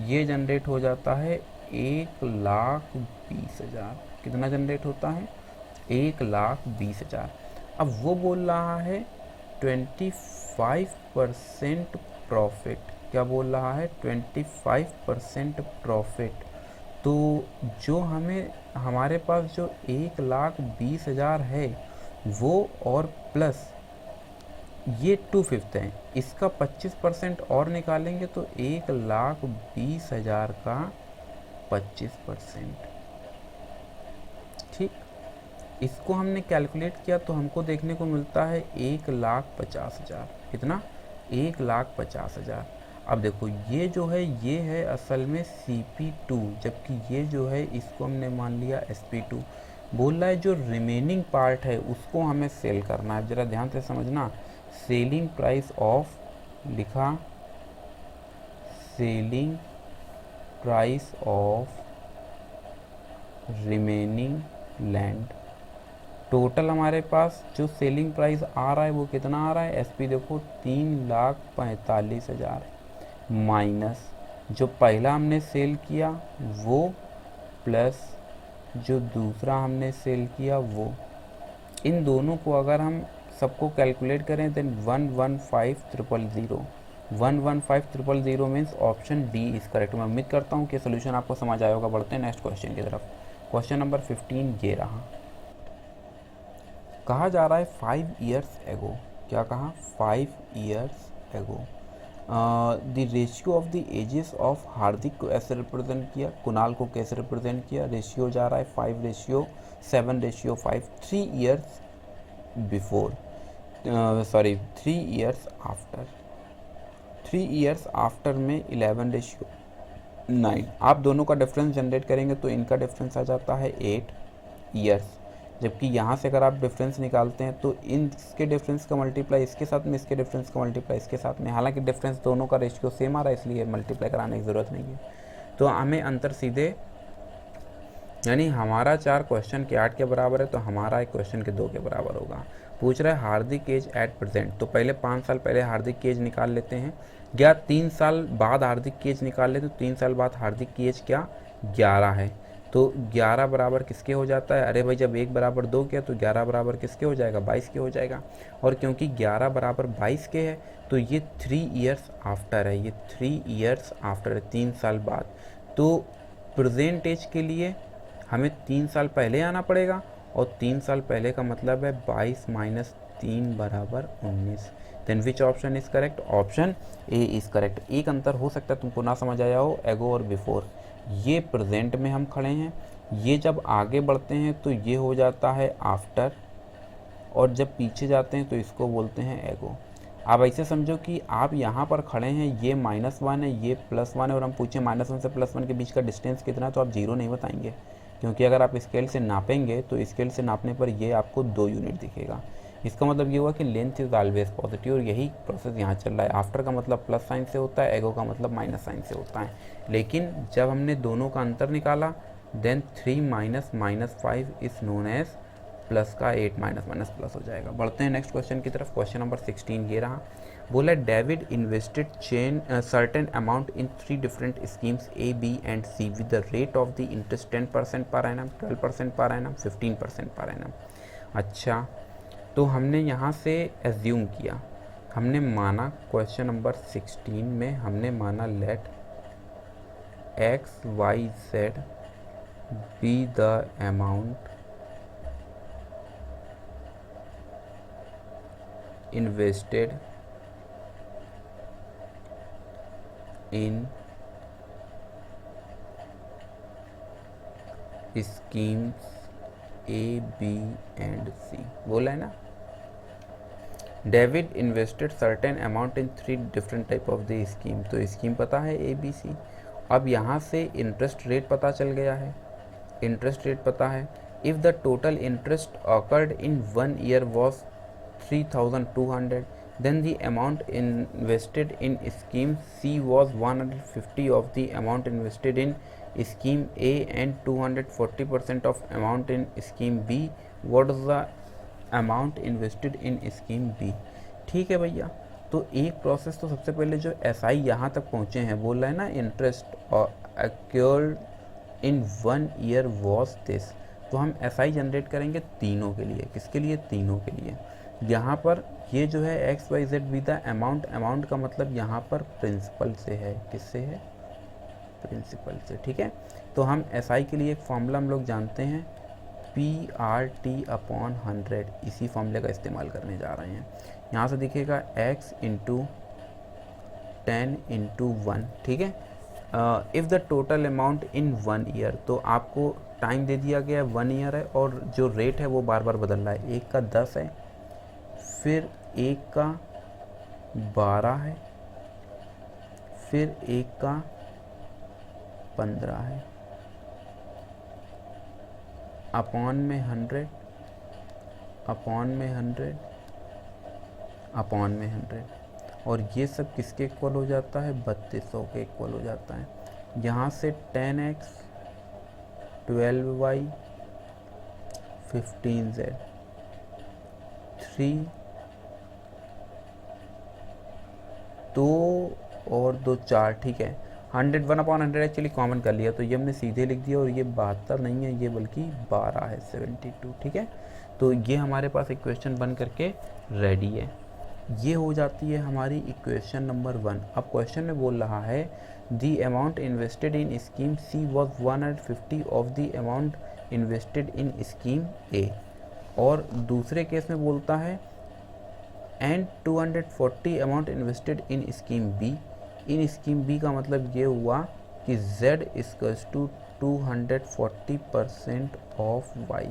ये जनरेट हो जाता है 1,20,000। कितना जनरेट होता है? 1,20,000। अब वो बोल रहा है 25% प्रॉफिट। क्या बोल रहा है? 25% प्रॉफिट। तो जो हमें हमारे पास जो 1,20,000 है वो और प्लस ये 2/5 है, इसका 25% और निकालेंगे तो 1,20,000 का 25%। ठीक, इसको हमने कैलकुलेट किया तो हमको देखने को मिलता है 1,50,000। कितना? 1,50,000। अब देखो ये जो है ये है असल में CP2, जबकि ये जो है इसको हमने मान लिया SP2। बोल रहा है जो रिमेनिंग पार्ट है उसको हमें सेल करना है। ज़रा ध्यान से समझना। सेलिंग प्राइस ऑफ लिखा, selling price of remaining land. Total हमारे पास जो सेलिंग प्राइस आ रहा है वो कितना आ रहा है? एसपी देखो 3,45,000 माइनस जो पहला हमने सेल किया वो प्लस जो दूसरा हमने सेल किया वो। इन दोनों को अगर हम सबको कैलकुलेट करें then 115,000। 115,000 means option D is correct. मैं उम्मीद करता हूँ कि सोल्यूशन आपको समझ आया होगा। बढ़ते हैं नेक्स्ट क्वेश्चन की तरफ। क्वेश्चन नंबर 15 ये रहा। कहा जा रहा है 5 years एगो। क्या कहा? 5 years ago the ratio of the ages of Hardik को ऐसे रिप्रेजेंट किया, कुणाल को कैसे रिप्रेजेंट किया? रेशियो जा रहा है 5:7:5। 3 years before sorry 3 years after, 3 years after में 11:9। आप दोनों का डिफरेंस जनरेट करेंगे तो इनका डिफरेंस आ जाता है 8 इयर्स, जबकि यहाँ से अगर आप डिफरेंस निकालते हैं तो इसके डिफरेंस का मल्टीप्लाई इसके साथ में, इसके डिफरेंस का मल्टीप्लाई इसके साथ में, हालांकि डिफरेंस दोनों का रेशियो सेम आ रहा है इसलिए मल्टीप्लाई कराने की ज़रूरत नहीं है। तो हमें अंतर सीधे, यानी हमारा 4 क्वेश्चन के 8 के बराबर है तो हमारा एक क्वेश्चन के 2 के बराबर होगा। पूछ रहा है हार्दिक एज एट प्रेजेंट, तो पहले 5 साल पहले हार्दिक की एज निकाल लेते हैं, या 3 साल बाद हार्दिक की एज निकाल लेते, तो 3 साल बाद हार्दिक की एज क्या 11 है, तो 11 बराबर किसके हो जाता है, अरे भाई जब 1 बराबर 2 के तो 11 बराबर किसके हो जाएगा 22 के हो जाएगा। और क्योंकि 11 बराबर 22 के है तो ये 3 इयर्स आफ्टर है, ये 3 इयर्स आफ्टर है, 3 साल बाद। तो प्रेजेंट एज के लिए हमें 3 साल पहले आना पड़ेगा, और 3 साल पहले का मतलब है 22 माइनस 3 बराबर 19। Then which option is correct, option A is correct. एक अंतर हो सकता है तुमको ना समझ आया हो, एगो और बिफोर, ये प्रेजेंट में हम खड़े हैं, ये जब आगे बढ़ते हैं तो ये हो जाता है आफ्टर, और जब पीछे जाते हैं तो इसको बोलते हैं एगो। आप ऐसे समझो कि आप यहाँ पर खड़े हैं, ये -1 है, ये +1 है, और हम पूछे -1 से +1 के बीच का डिस्टेंस कितना है, तो आप 0 नहीं बताएंगे, क्योंकि अगर आप स्केल से नापेंगे तो स्केल से नापने पर ये आपको 2 यूनिट दिखेगा। इसका मतलब ये हुआ कि लेंथ इज ऑलवेज पॉजिटिव, और यही प्रोसेस यहाँ चल रहा है। आफ्टर का मतलब प्लस साइन से होता है, एगो का मतलब माइनस साइन से होता है। लेकिन जब हमने दोनों का अंतर निकाला, then 3 minus -5 is known as plus का 8 माइनस प्लस हो जाएगा। बढ़ते हैं नेक्स्ट क्वेश्चन की तरफ। क्वेश्चन नंबर 16 ये रहा, बोला David invested certain amount in 3 different schemes A, B and C with the rate of the interest 10% per annum, 12% per annum, 15% per annum. अच्छा, तो हमने यहाँ से एज्यूम किया, हमने माना क्वेश्चन नंबर 16 में हमने माना let XYZ be the amount invested in schemes A, B and C, बोला है ना। David invested certain amount in 3 different type of the scheme, तो स्कीम पता है ABC। अब यहाँ से इंटरेस्ट रेट पता चल गया है, इंटरेस्ट रेट पता है। If the total interest occurred in 1 year was 3,200, then the amount invested in scheme C was 150 of the amount invested in scheme A and 240% of amount in scheme B. What is the amount invested in scheme B? ठीक है भैया, तो एक process तो सबसे पहले जो SI यहाँ तक पहुँचे हैं, बोल रहा है ना interest accrued in 1 year was this, तो हम SI जनरेट करेंगे तीनों के लिए। किसके लिए, तीनों के लिए। यहाँ पर ये जो है XYZ with the amount, amount का मतलब यहाँ पर प्रिंसिपल से है, किससे है, प्रिंसिपल से, ठीक है। तो हम SI के लिए एक फॉर्मूला हम लोग जानते हैं, PRT/100, इसी फॉर्मूले का इस्तेमाल करने जा रहे हैं। यहाँ से दिखेगा X × 10 × 1, ठीक है। If the total amount in 1 year, तो आपको टाइम दे दिया गया है 1 ईयर है, और जो रेट है वो बार बार बदल रहा है, एक का 10 है, फिर एक का 12 है, फिर एक का 15 है, अपॉन में 100, अपॉन में 100, अपॉन में 100, और ये सब किसके इक्वल हो जाता है, 3200 के इक्वल हो जाता है। यहाँ से 10x, 12y, 15z, 3 2 और 2 4, ठीक है। 101/100 एक्चुअली कॉमन कर लिया, तो ये हमने सीधे लिख दिया, और ये 72 नहीं है, ये बल्कि 12 है, 72, ठीक है। तो ये हमारे पास इक्वेशन बन करके रेडी है। ये हो जाती है हमारी इक्वेशन नंबर 1। अब क्वेश्चन में बोल रहा है the amount invested in scheme C was 150 of the amount invested in scheme A, और दूसरे केस में बोलता है and 240 amount invested in scheme B। In scheme B का मतलब ये हुआ कि Z = 240% of Y,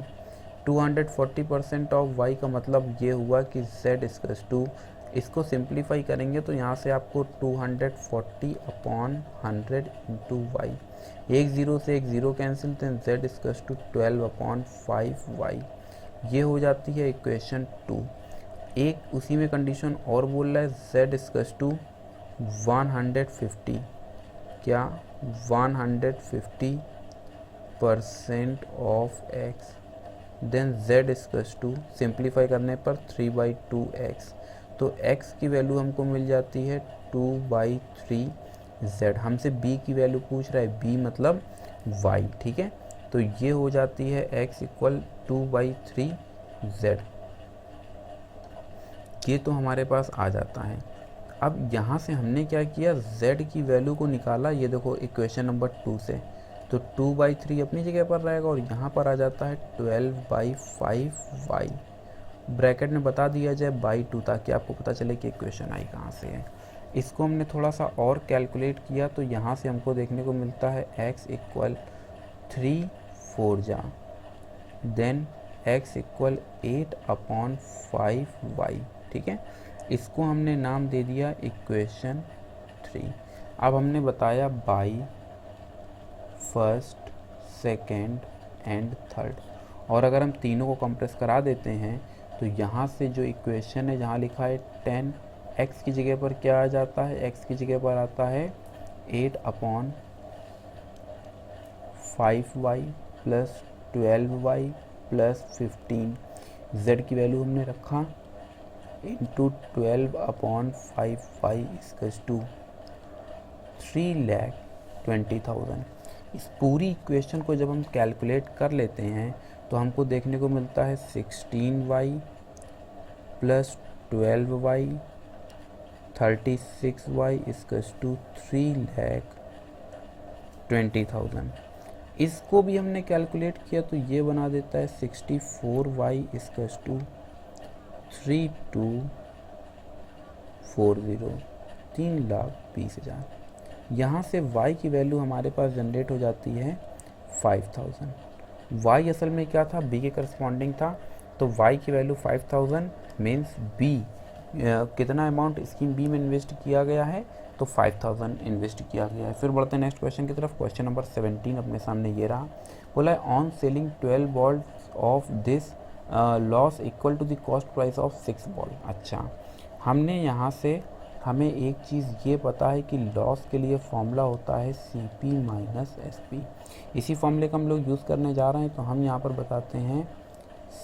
240% of y का मतलब ये हुआ कि z इक्वल्स टू, इसको सिंप्लीफाई करेंगे तो यहाँ से आपको 240/100 इंटू वाई, एक ज़ीरो से एक zero cancel, then z equals to 12/5y, ये हो जाती है इक्वेशन 2। एक उसी में कंडीशन और बोल रहा है z इक्वल्स टू 150, क्या 150% of x, then z equals to simplify करने पर 3/2x, तो x की वैल्यू हमको मिल जाती है 2/3z। हमसे b की वैल्यू पूछ रहा है, b मतलब y, ठीक है। तो ये हो जाती है x इक्वल 2/3z, ये तो हमारे पास आ जाता है। अब यहाँ से हमने क्या किया, z की वैल्यू को निकाला, ये देखो इक्वेशन नंबर 2 से, तो 2/3 अपनी जगह पर रहेगा और यहाँ पर आ जाता है 12/5y, ब्रैकेट में बता दिया जाए /2 ताकि आपको पता चले कि इक्वेशन आई कहाँ से है। इसको हमने थोड़ा सा और कैलकुलेट किया तो यहाँ से हमको देखने को मिलता है x इक्वल 3/4 जा, देन x इक्वल 8/5y, ठीक है। इसको हमने नाम दे दिया इक्वेशन 3। अब हमने बताया by first, second and third, और अगर हम तीनों को कंप्रेस करा देते हैं तो यहाँ से जो इक्वेशन है, जहाँ लिखा है 10, x की जगह पर क्या आ जाता है, x की जगह पर आता है 8/5y plus 12y plus 15, z की वैल्यू हमने रखा इंटू 12/5y इक्वल्स टू 3,20,000। इस पूरी इक्वेशन को जब हम कैलकुलेट कर लेते हैं तो हमको देखने को मिलता है 16y plus 12y 36y equals to 3,20,000। इसको भी हमने कैलकुलेट किया तो ये बना देता है 64y इक्वल्स टू 3240, 3,20,000। यहाँ से y की वैल्यू हमारे पास जनरेट हो जाती है 5000। y असल में क्या था, b के करस्पॉन्डिंग था, तो y की वैल्यू 5000 मीन्स b कितना अमाउंट स्कीम b में इन्वेस्ट किया गया है, तो 5000 इन्वेस्ट किया गया है। फिर बढ़ते हैं नेक्स्ट क्वेश्चन की तरफ। क्वेश्चन नंबर 17 अपने सामने ये रहा, बोला है on selling 12 balls of this loss equal to the cost price of 6 ball. अच्छा, हमने यहाँ से हमें एक चीज़ ये पता है कि लॉस के लिए फॉर्मूला होता है CP माइनस SP। इसी फॉर्मूले का हम लोग यूज़ करने जा रहे हैं, तो हम यहाँ पर बताते हैं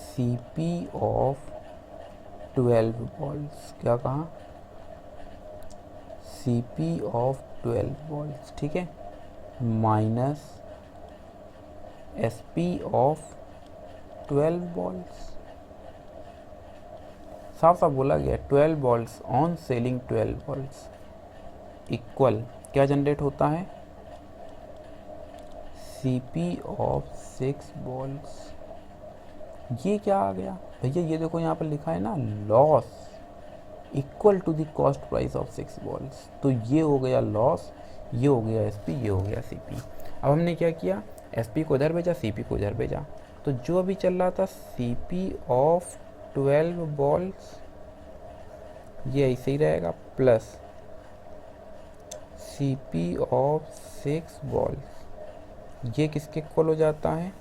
CP ऑफ 12 बॉल्स, क्या कहा, CP ऑफ 12 बॉल्स, ठीक है, माइनस SP ऑफ 12 बॉल्स। साफ साफ बोला गया 12 balls on selling 12 balls equal क्या जनरेट होता है, CP ऑफ 6 बॉल्स। ये क्या आ गया भैया, ये देखो यहाँ पर लिखा है ना loss equal to the cost price of 6 balls, तो ये हो गया लॉस, ये हो गया SP, ये हो गया CP। अब हमने क्या किया, SP को इधर भेजा, CP को इधर भेजा, तो जो अभी चल रहा था CP ऑफ 12 बॉल्स ये ऐसे ही रहेगा, प्लस CP ऑफ 6 बॉल्स, ये किसके इक्वल हो जाता है,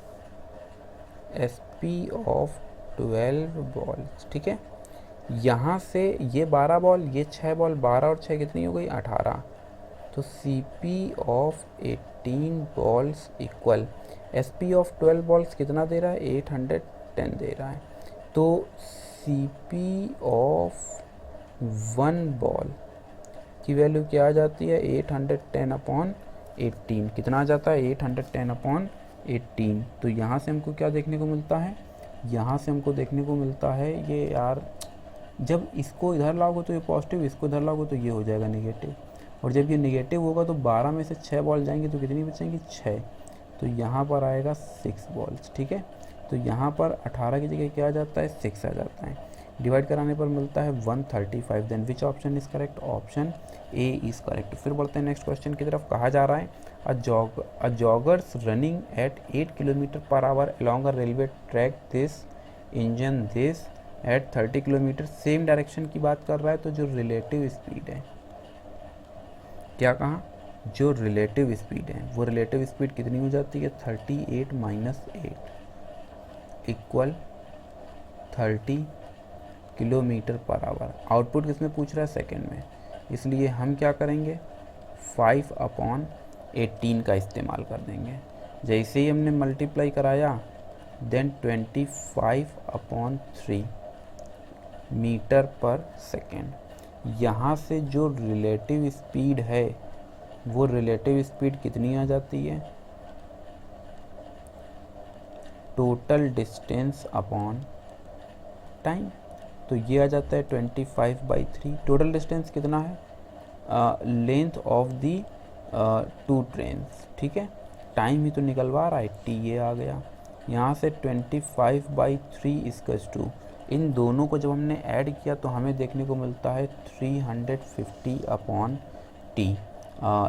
SP ऑफ 12 बॉल्स, ठीक है। यहाँ से ये 12 बॉल, ये 6 बॉल, 12 और 6 कितनी हो गई 18, तो CP of 18 balls equal SP of 12 balls कितना दे रहा है, 810 दे रहा है, तो CP ऑफ 1 बॉल की वैल्यू क्या आ जाती है, 810/18, कितना आ जाता है 810/18। तो यहाँ से हमको क्या देखने को मिलता है, यहाँ से हमको देखने को मिलता है, ये यार जब इसको इधर लाओगे तो ये पॉजिटिव, इसको इधर लाओगे तो ये हो जाएगा नेगेटिव, और जब ये नेगेटिव होगा तो 12 में से 6 बॉल जाएंगे तो कितनी बचेंगी 6, तो यहाँ पर आएगा 6 बॉल्स, ठीक है। तो यहाँ पर 18 की जगह क्या आ जाता है 6 आ जाता है, डिवाइड कराने पर मिलता है 135। Then which option is correct, option A is correct. फिर बढ़ते हैं नेक्स्ट क्वेश्चन की तरफ। कहा जा रहा है a joggers running at 8 kilometre पर hour along a railway track, this engine this at 30 kilometre, same direction की बात कर रहा है, तो जो रिलेटिव स्पीड है, क्या कहा, जो रिलेटिव स्पीड है वो रिलेटिव स्पीड कितनी हो जाती है, 38 minus 8 equal 30 kilometre per hour. Output किसमें पूछ रहा है, सेकेंड में, इसलिए हम क्या करेंगे 5/18 का इस्तेमाल कर देंगे। जैसे ही हमने मल्टीप्लाई कराया देन 25/3 मीटर पर सेकेंड। यहाँ से जो रिलेटिव स्पीड है वो रिलेटिव स्पीड कितनी आ जाती है, टोटल डिस्टेंस अपॉन टाइम, तो ये आ जाता है 25/3। टोटल डिस्टेंस कितना है, लेंथ ऑफ दी 2 ट्रेन्स, ठीक है, टाइम ही तो निकलवा रहा है, टी ये आ गया। यहाँ से 25/3 इक्वल्स टू, इन दोनों को जब हमने ऐड किया तो हमें देखने को मिलता है 350/t।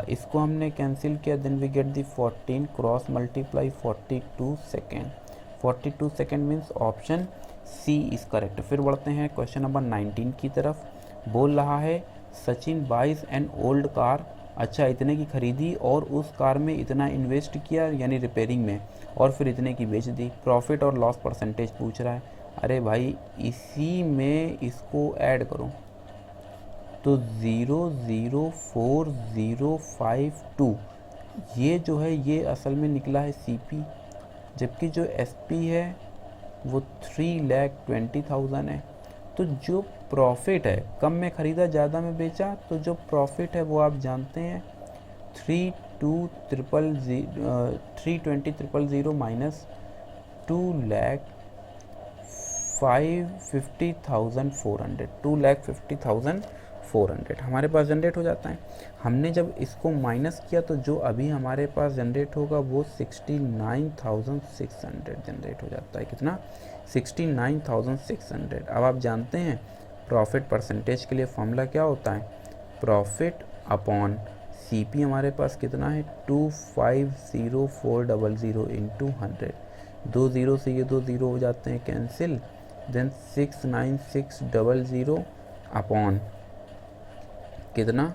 इसको हमने कैंसिल किया, then we get the 14 cross multiply 42 second. 42 second means option C is correct. फिर बढ़ते हैं क्वेश्चन नंबर 19 की तरफ। बोल रहा है Sachin buys an old car, अच्छा इतने की खरीदी और उस कार में इतना इन्वेस्ट किया यानी रिपेयरिंग में, और फिर इतने की बेच दी, प्रॉफिट और लॉस परसेंटेज पूछ रहा है। अरे भाई इसी में इसको ऐड करो तो 004,052, ये जो है ये असल में निकला है सीपी, जबकि जो एसपी है वो 3,20,000 है। तो जो प्रॉफिट है, कम में ख़रीदा ज़्यादा में बेचा, तो जो प्रॉफिट है वो आप जानते हैं 320,000 माइनस 2,50,400 हमारे पास जनरेट हो जाता है। हमने जब इसको माइनस किया तो जो अभी हमारे पास जनरेट होगा वो 69,600 जनरेट हो जाता है। कितना, 69,600। अब आप जानते हैं प्रॉफिट परसेंटेज के लिए फॉर्मूला क्या होता है, प्रॉफिट अपॉन सीपी हमारे पास कितना है 250,400 इंटू 100, 2 ज़ीरो से ये 2 ज़ीरो हो जाते हैं कैंसिल, देन 69600 अपॉन कितना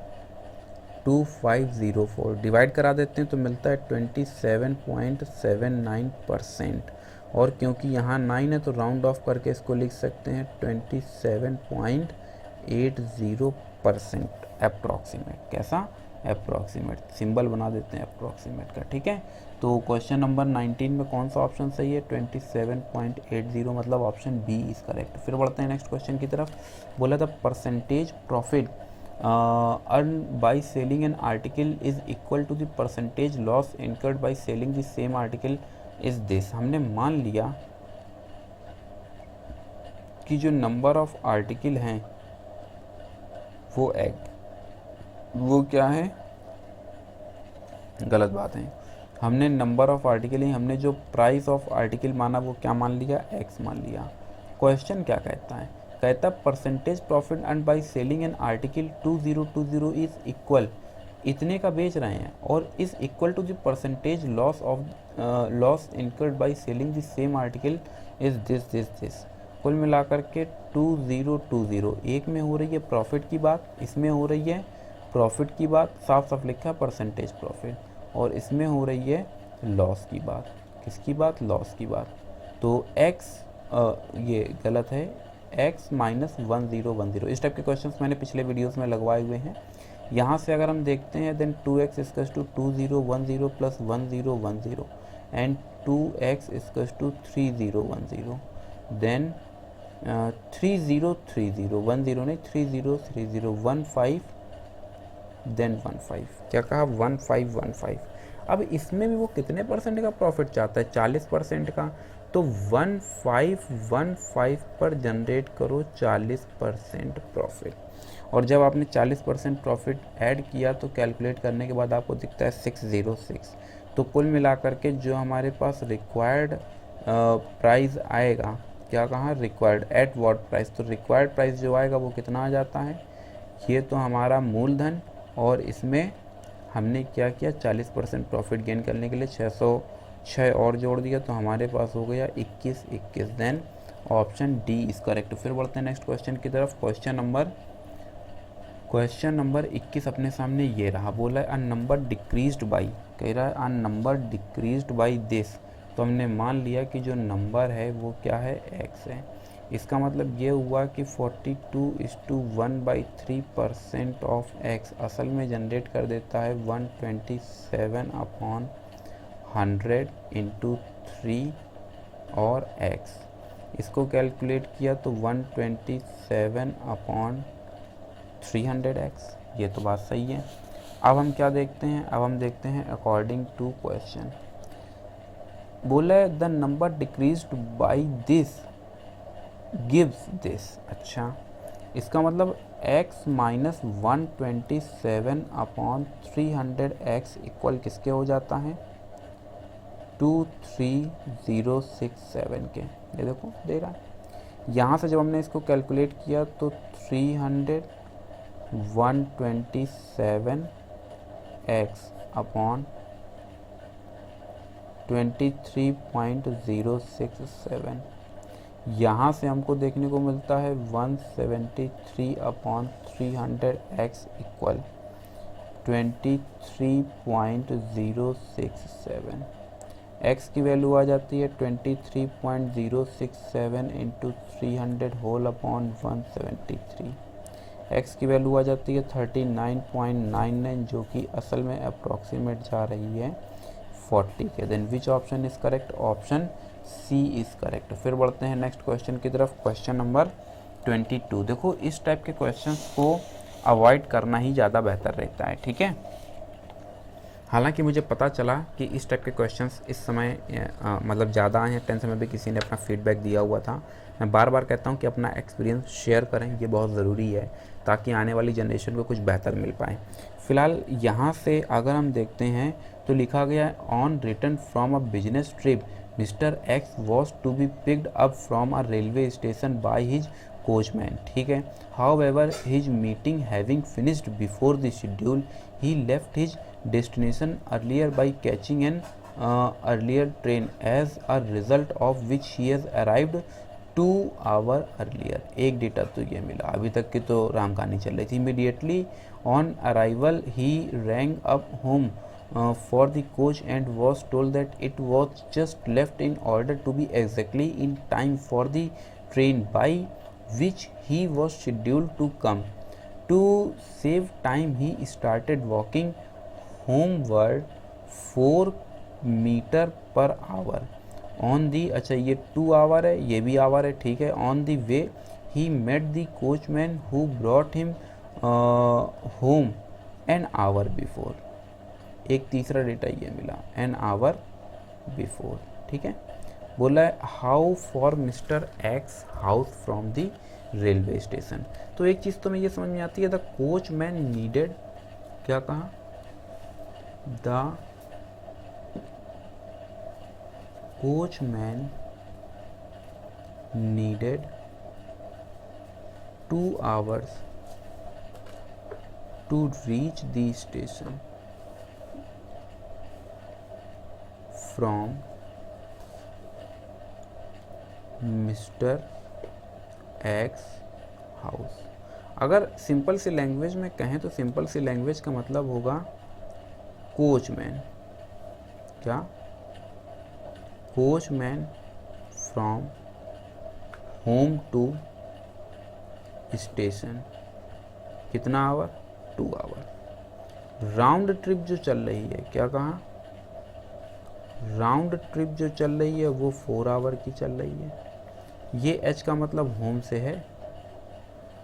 2504 डिवाइड करा देते हैं तो मिलता है 27.79%। और क्योंकि यहाँ 9 है तो राउंड ऑफ करके इसको लिख सकते हैं 27.80% अप्रॉक्सीमेट। कैसा, अप्रॉक्सीमेट, सिंबल बना देते हैं अप्रॉक्सीमेट का, ठीक है। तो क्वेश्चन नंबर 19 में कौन सा ऑप्शन सही है, 27.80, मतलब ऑप्शन बी इज करेक्ट। फिर बढ़ते हैं नेक्स्ट क्वेश्चन की तरफ। बोला था percentage profit earn by selling an article is equal to the percentage loss incurred by selling the same article is this. हमने मान लिया कि जो नंबर ऑफ आर्टिकल हैं वो वो क्या है, गलत बात है। हमने नंबर ऑफ आर्टिकल ही, हमने जो प्राइस ऑफ आर्टिकल माना वो क्या मान लिया, एक्स मान लिया। क्वेश्चन क्या कहता है, कहता percentage profit earn by selling an article 2020 is equal, इतने का बेच रहे हैं और is equal to the percentage loss incurred by selling the same article is this. कुल मिलाकर के 2020, एक में हो रही है प्रॉफिट की बात, इसमें हो रही है प्रॉफिट की बात, साफ साफ लिखा है परसेंटेज प्रॉफिट, और इसमें हो रही है लॉस की बात। किसकी बात, लॉस की बात। तो x ये गलत है, x माइनस 1010। इस टाइप के क्वेश्चंस मैंने पिछले वीडियोस में लगवाए हुए हैं। यहाँ से अगर हम देखते हैं then 2x equals to 2010 plus 1010 and 2x equals to 3010, then 3030 10 नहीं 3030 15 देन 15, क्या कहा 1515। अब इसमें भी वो कितने परसेंट का प्रॉफिट चाहता है, 40% का, तो 1515 पर जनरेट करो 40% प्रॉफिट। और जब आपने 40% प्रॉफिट ऐड किया तो कैलकुलेट करने के बाद आपको दिखता है 606। तो कुल मिलाकर के जो हमारे पास रिक्वायर्ड प्राइस आएगा, क्या कहा, रिक्वायर्ड एट व्हाट प्राइस, तो रिक्वायर्ड प्राइस जो आएगा वो कितना आ जाता है, ये तो हमारा मूलधन, और इसमें हमने क्या किया 40% प्रॉफिट गेन करने के लिए 606 और जोड़ दिया, तो हमारे पास हो गया 21 then option D is correct. फिर बढ़ते हैं नेक्स्ट क्वेश्चन की तरफ। क्वेश्चन नंबर 21 अपने सामने ये रहा, बोला है अ नंबर डिक्रीज्ड बाई, कह रहा है a number decreased by this. तो हमने मान लिया कि जो नंबर है वो क्या है, x है। इसका मतलब ये हुआ कि 42:1/3% ऑफ x असल में जनरेट कर देता है 127/100 इंटू 3 और x। इसको कैलकुलेट किया तो 127/300x, ये तो बात सही है। अब हम क्या देखते हैं, अब हम देखते हैं अकॉर्डिंग टू क्वेश्चन। बोला है the number decreased by this gives this. अच्छा, इसका मतलब x माइनस 127/300x इक्वल किसके हो जाता है, 23067 के। ये देखो दे रहा है। यहाँ से जब हमने इसको कैलकुलेट किया तो 300 127x अपॉन 23.067, यहाँ से हमको देखने को मिलता है 173/300x इक्वल 23.067। x की वैल्यू आ जाती है 23.067 इंटू 300 होल अपॉन 173। x की वैल्यू आ जाती है 39.99, जो कि असल में अप्रॉक्सीमेट जा रही है 40 के। Then which option is correct, option C is correct. फिर बढ़ते हैं नेक्स्ट क्वेश्चन की तरफ। Question number 22। देखो इस टाइप के क्वेश्चंस को अवॉइड करना ही ज़्यादा बेहतर रहता है, ठीक है। हालांकि मुझे पता चला कि इस टाइप के क्वेश्चंस इस समय मतलब ज़्यादा आए हैं। 10th में भी किसी ने अपना फीडबैक दिया हुआ था। मैं बार बार कहता हूँ कि अपना एक्सपीरियंस शेयर करें, ये बहुत ज़रूरी है ताकि आने वाली जनरेशन को कुछ बेहतर मिल पाए। फ़िलहाल यहाँ से अगर हम देखते हैं तो लिखा गया है on return from a business trip mister X was to be picked up from a railway station by his coachman, ठीक है। However his meeting having finished before the schedule he left his destination earlier by catching an earlier train, as a result of which he has arrived 2 hours earlier। एक data तो ये मिला, अभी तक की तो राम कहानी चल रही थी। Immediately on arrival he rang up home for the coach and was told that it was just left in order to be exactly in time for the train by which he was scheduled to come। To save time he started walking homeward 4 metre per hour on the. अच्छा ये 2 our है, ये भी our है, ठीक है। On the way he met the coachman who brought him home an hour before. एक तीसरा डेटा ये मिला, एन आवर बिफोर, ठीक है। बोला है how for mister x house from the railway station. तो एक चीज़ तो मैं ये समझ में आती है, द कोचमैन नीडेड, क्या कहा, the coachman needed 2 hours to reach the station from Mr. X house। अगर सिंपल सी लैंग्वेज में कहें तो सिंपल सी लैंग्वेज का मतलब होगा कोचमैन, क्या, coachman from home to station, कितना आवर, 2 आवर। राउंड ट्रिप जो चल रही है, क्या कहा, राउंड ट्रिप जो चल रही है वो 4 आवर की चल रही है। ये एच का मतलब होम से है।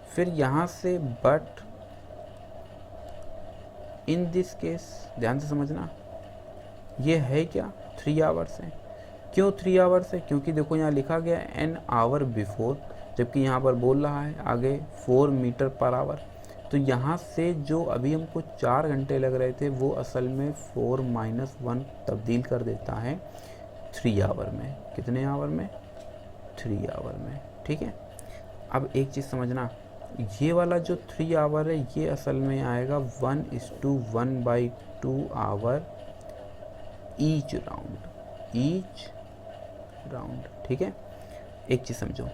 फिर यहाँ से बट इन दिस केस, ध्यान से समझना, ये है क्या, 3 आवर्स है। क्यों 3 आवर्स है, क्योंकि देखो यहाँ लिखा गया एन आवर बिफोर, जबकि यहाँ पर बोल रहा है आगे 4 मीटर पर आवर। तो यहाँ से जो अभी हमको 4 घंटे लग रहे थे वो असल में 4 - 1 तब्दील कर देता है 3 आवर में। कितने आवर में, 3 आवर में, ठीक है। अब एक चीज़ समझना, ये वाला जो 3 आवर है ये असल में आएगा 1:1/2 आवर ईच राउंड, ठीक है। एक चीज़ समझो,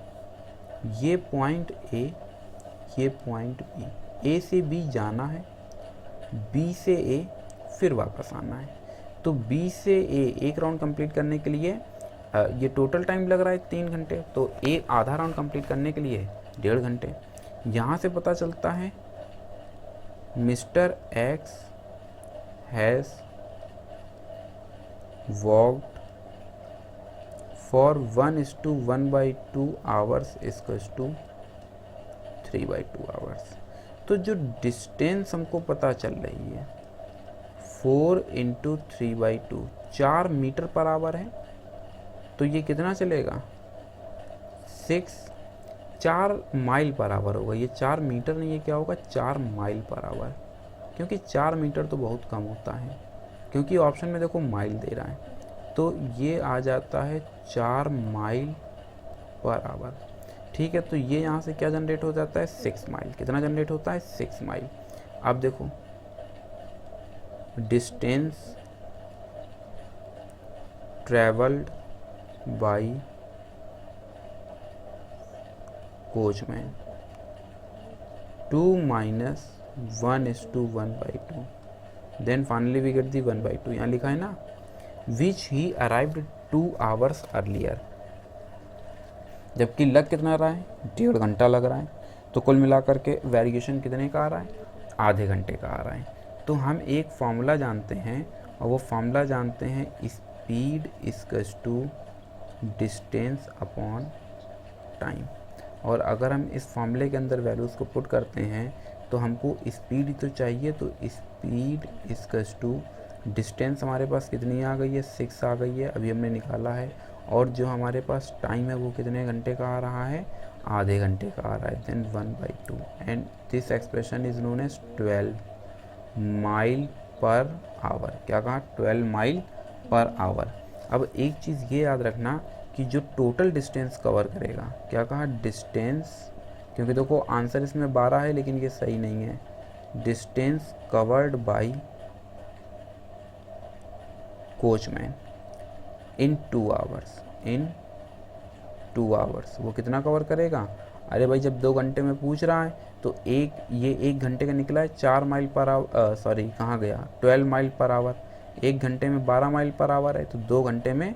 ये पॉइंट ए, ये पॉइंट बी, ए से बी जाना है, बी से ए फिर वापस आना है। तो बी से ए एक राउंड कंप्लीट करने के लिए ये टोटल टाइम लग रहा है 3 घंटे, तो एक आधा राउंड कंप्लीट करने के लिए 1.5 घंटे। यहाँ से पता चलता है mister X has walked for 1:1/2 hours equals to 3/2 hours. तो जो डिस्टेंस हमको पता चल रही है 4 × 3/2, 4 मीटर पर आवर है, तो ये कितना चलेगा 4 माइल पर आवर होगा। ये 4 मीटर नहीं है, क्या होगा 4 माइल पर आवर, क्योंकि 4 मीटर तो बहुत कम होता है, क्योंकि ऑप्शन में देखो माइल दे रहा है, तो ये आ जाता है 4 माइल पर आवर। ठीक है, तो ये यहाँ से क्या जनरेट हो जाता है 6 माइल। कितना जनरेट होता है 6 माइल। अब देखो distance travelled by coachman 2 - 1:1/2, then finally we get the 1/2। यहाँ लिखा है ना which he arrived 2 hours earlier, जबकि लग कितना रहा है 1.5 घंटा लग रहा है। तो कुल मिलाकर के वेरिएशन कितने का आ रहा है, आधे घंटे का आ रहा है। तो हम एक फार्मूला जानते हैं, और वो फार्मूला जानते हैं speed equals to distance upon time. और अगर हम इस फार्मूले के अंदर वैल्यूज़ को पुट करते हैं तो हमको स्पीड तो चाहिए, तो स्पीड इक्वल्स टू डिस्टेंस हमारे पास कितनी आ गई है 6 आ गई है, अभी हमने निकाला है। और जो हमारे पास टाइम है वो कितने घंटे का आ रहा है, आधे घंटे का आ रहा है, then 1/2। And this expression is known as 12 mile per hour. क्या कहा 12 माइल पर आवर। अब एक चीज़ ये याद रखना कि जो टोटल डिस्टेंस कवर करेगा, क्या कहा डिस्टेंस, क्योंकि देखो आंसर इसमें 12 है लेकिन ये सही नहीं है, distance covered by coachman in 2 hours, वो कितना कवर करेगा। अरे भाई जब 2 घंटे में पूछ रहा है तो ये 1 घंटे का निकला है 4 माइल पर आवर, सॉरी कहाँ गया 12 माइल पर आवर। 1 घंटे में 12 माइल पर आवर है, तो 2 घंटे में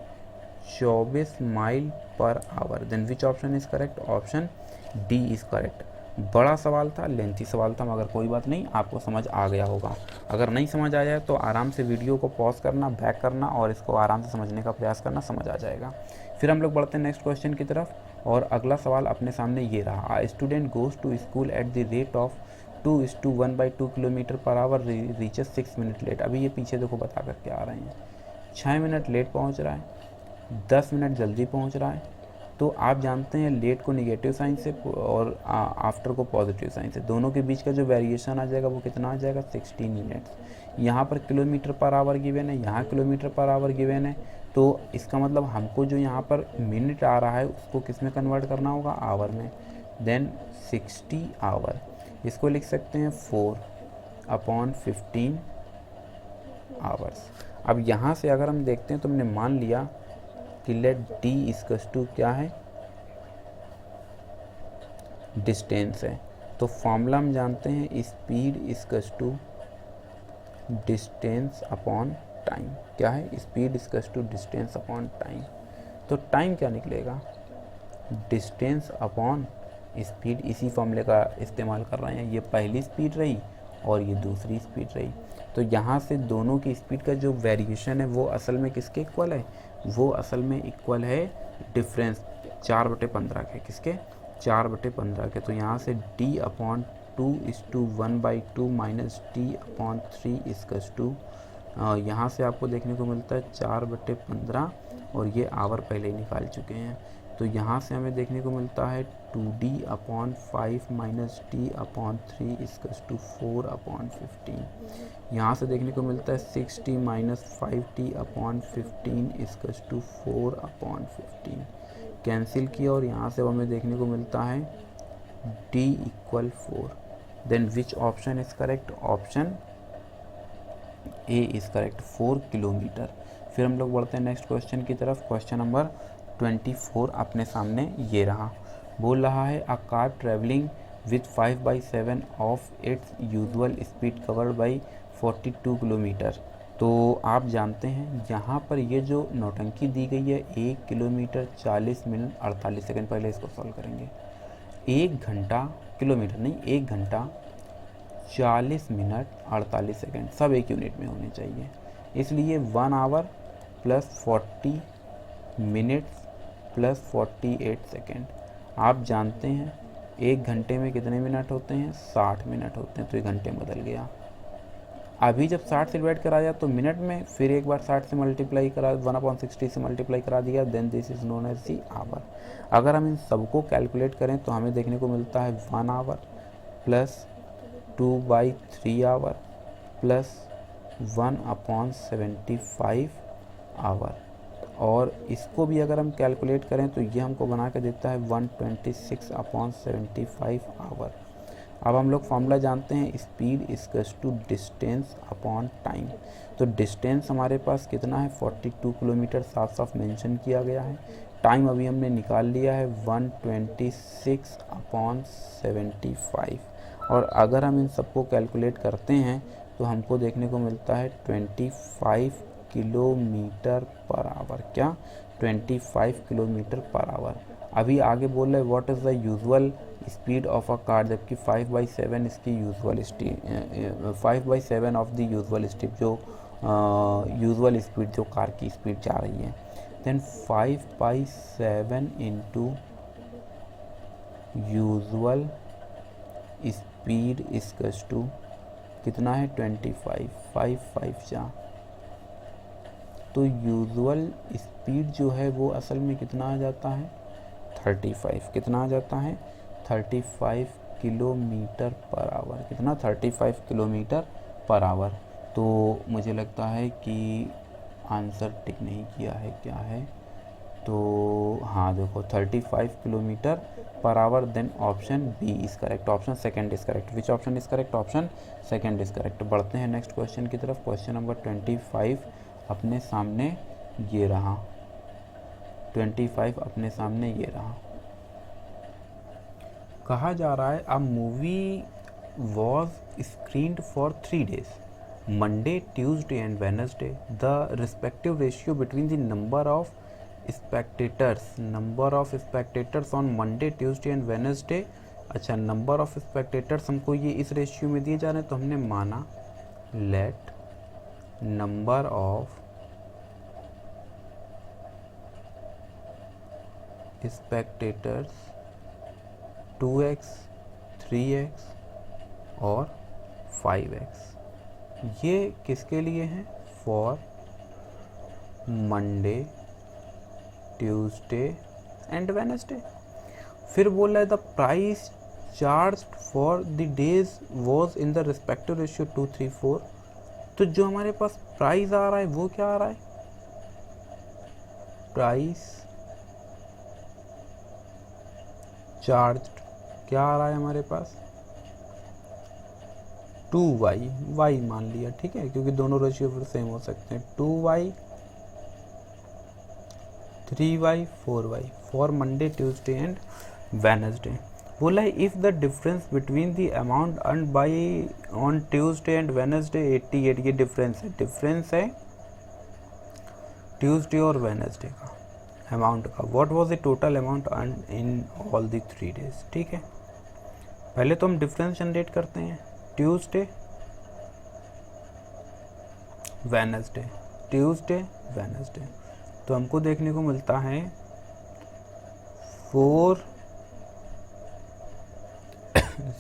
24 mile per hour. Then which option is correct, option D is correct. बड़ा सवाल था, लेंथी सवाल था, मगर कोई बात नहीं, आपको समझ आ गया होगा। अगर नहीं समझ आया तो आराम से वीडियो को पॉज करना, बैक करना और इसको आराम से समझने का प्रयास करना, समझ आ जाएगा। फिर हम लोग बढ़ते हैं नेक्स्ट क्वेश्चन की तरफ। और अगला सवाल अपने सामने ये रहा, a student goes to school at the rate of 2:1/2 kilometre पर आवर रीचेस 6 मिनट लेट। अभी ये पीछे देखो बता करके आ रहे हैं, 6 मिनट लेट पहुँच रहा है, 10 मिनट जल्दी पहुँच रहा है। तो आप जानते हैं लेट को निगेटिव साइन से और आफ्टर को पॉजिटिव साइन से, दोनों के बीच का जो वेरिएशन आ जाएगा वो कितना आ जाएगा 16 मिनट्स। यहाँ पर किलोमीटर पर आवर गिवन है, यहाँ किलोमीटर पर आवर गिवन है, तो इसका मतलब हमको जो यहाँ पर मिनट आ रहा है उसको किस में कन्वर्ट करना होगा, आवर में। देन 60 आवर, इसको लिख सकते हैं 4/15 आवर्स। अब यहाँ से अगर हम देखते हैं तो हमने मान लिया कि लेट डी इक्वल्स टू क्या है, डिस्टेंस है। तो फॉर्मूला हम जानते हैं speed equals to distance upon time. क्या है, speed equals to distance upon time. तो टाइम क्या निकलेगा, डिस्टेंस अपॉन स्पीड। इसी फॉर्मूले का इस्तेमाल कर रहे हैं, ये पहली स्पीड रही और ये दूसरी स्पीड रही। तो यहाँ से दोनों की स्पीड का जो वेरिएशन है वो असल में किसके इक्वल है, वो असल में इक्वल है डिफरेंस 4/15 के। किसके, 4/15 के। तो यहाँ से d/2:1/2 minus d/3 equals to, यहाँ से आपको देखने को मिलता है 4/15 और ये आवर पहले ही निकाल चुके हैं। तो यहाँ से हमें देखने को मिलता है 2d/5 minus d/3 equals to 4/15। यहाँ से देखने को मिलता है 6d minus 5d/15 equals to 4/15। Cancel किया और यहाँ से हमें देखने को मिलता है d = 4। Then which option is correct, option A is correct, 4 kilometre. फिर हम लोग बढ़ते हैं नेक्स्ट क्वेश्चन की तरफ, क्वेश्चन नंबर 24 अपने सामने ये रहा। बोल रहा है a car travelling with 5/7 of its usual speed covered by 42 kilometre. तो आप जानते हैं यहाँ पर ये जो नौटंकी दी गई है 1 किलोमीटर 40 मिनट 48 सेकंड। पहले इसको सॉल्व करेंगे। 1 घंटा, किलोमीटर नहीं, 1 घंटा 40 मिनट 48 सेकंड, सब एक यूनिट में होने चाहिए। इसलिए 1 hour plus 40 minutes plus 48 second. आप जानते हैं 1 घंटे में कितने मिनट होते हैं? 60 मिनट होते हैं। तो 1 घंटे में बदल गया। अभी जब 60 से डिवाइड कराया तो मिनट में, फिर एक बार 60 से मल्टीप्लाई करा, 1/60 से मल्टीप्लाई करा दिया, then this is known as the hour. अगर हम इन सबको कैलकुलेट करें तो हमें देखने को मिलता है 1 hour plus 2/3 hour plus 1/75 hour. और इसको भी अगर हम कैलकुलेट करें तो ये हमको बना के देता है 126/75 आवर। अब हम लोग फॉर्मूला जानते हैं, speed equals to distance upon time. तो डिस्टेंस हमारे पास कितना है? 42 किलोमीटर, साफ साफ मेंशन किया गया है। टाइम अभी हमने निकाल लिया है 126/75। और अगर हम इन सबको कैलकुलेट करते हैं तो हमको देखने को मिलता है 25 किलोमीटर पर आवर। क्या? 25 किलोमीटर पर आवर। अभी आगे बोल रहे what is the usual speed of a car, जबकि 5/7 इसकी usual speed, 5/7 of the usual speed, जो यूजुअल स्पीड जो कार की स्पीड जा रही है। Then 5/7 into usual speed equals to कितना है? 25, 5 जा। तो यूजुअल स्पीड जो है वो असल में कितना आ जाता है? 35। कितना आ जाता है? 35 किलोमीटर पर आवर। कितना? 35 किलोमीटर पर आवर। तो मुझे लगता है कि आंसर टिक नहीं किया है। क्या है? तो हाँ देखो 35 किलोमीटर पर hour. Then option B is correct, option second is correct. Which option is correct? Option second is correct. बढ़ते हैं नेक्स्ट क्वेश्चन की तरफ। क्वेश्चन नंबर 25 अपने सामने ये रहा। 25 अपने सामने ये रहा। कहा जा रहा है a movie was screened for 3 days, Monday, Tuesday and Wednesday. The respective ratio between the number of spectators on Monday, Tuesday and Wednesday. अच्छा, नंबर ऑफ स्पेक्टेटर्स हमको ये इस रेशियो में दिए जा रहे हैं, तो हमने माना let number of spectators 2x, 3x और 5x। ये किसके लिए हैं? For Monday, Tuesday and Wednesday. फिर बोल रहा है the price charge for the days was in the respective ratio 2, 3, 4। तो जो हमारे पास प्राइस आ रहा है वो क्या आ रहा है? प्राइस चार्ज क्या आ रहा है हमारे पास? 2y, y मान लिया, ठीक है, क्योंकि दोनों रेशियो फिर सेम हो सकते हैं। 2y, 3y, 4y for Monday, Tuesday and Wednesday. बोला है if the difference between the amount earn by on Tuesday and Wednesday 88। ये डिफरेंस है ट्यूसडे और वेडनेसडे का अमाउंट का। What was the total amount earn in all the 3 days। ठीक है, पहले तो हम डिफरेंस जनरेट करते हैं। Tuesday, Wednesday, Tuesday, Wednesday. तो हमको देखने को मिलता है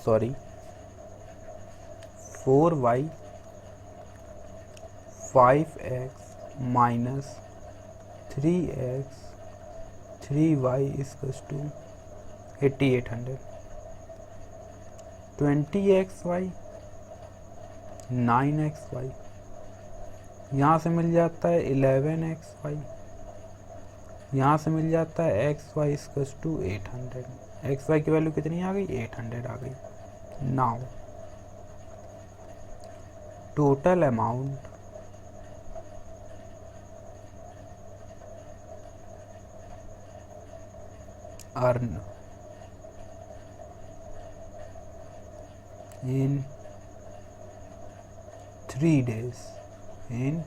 4y 5x minus 3x 3y equals to 8800। 20xy 9xy, यहाँ से मिल जाता है 11xy, यहाँ से मिल जाता है xy इक्वल्स टू 800। xy की वैल्यू कितनी आ गई? 800 आ गई। Now total amount earn in 3 days, in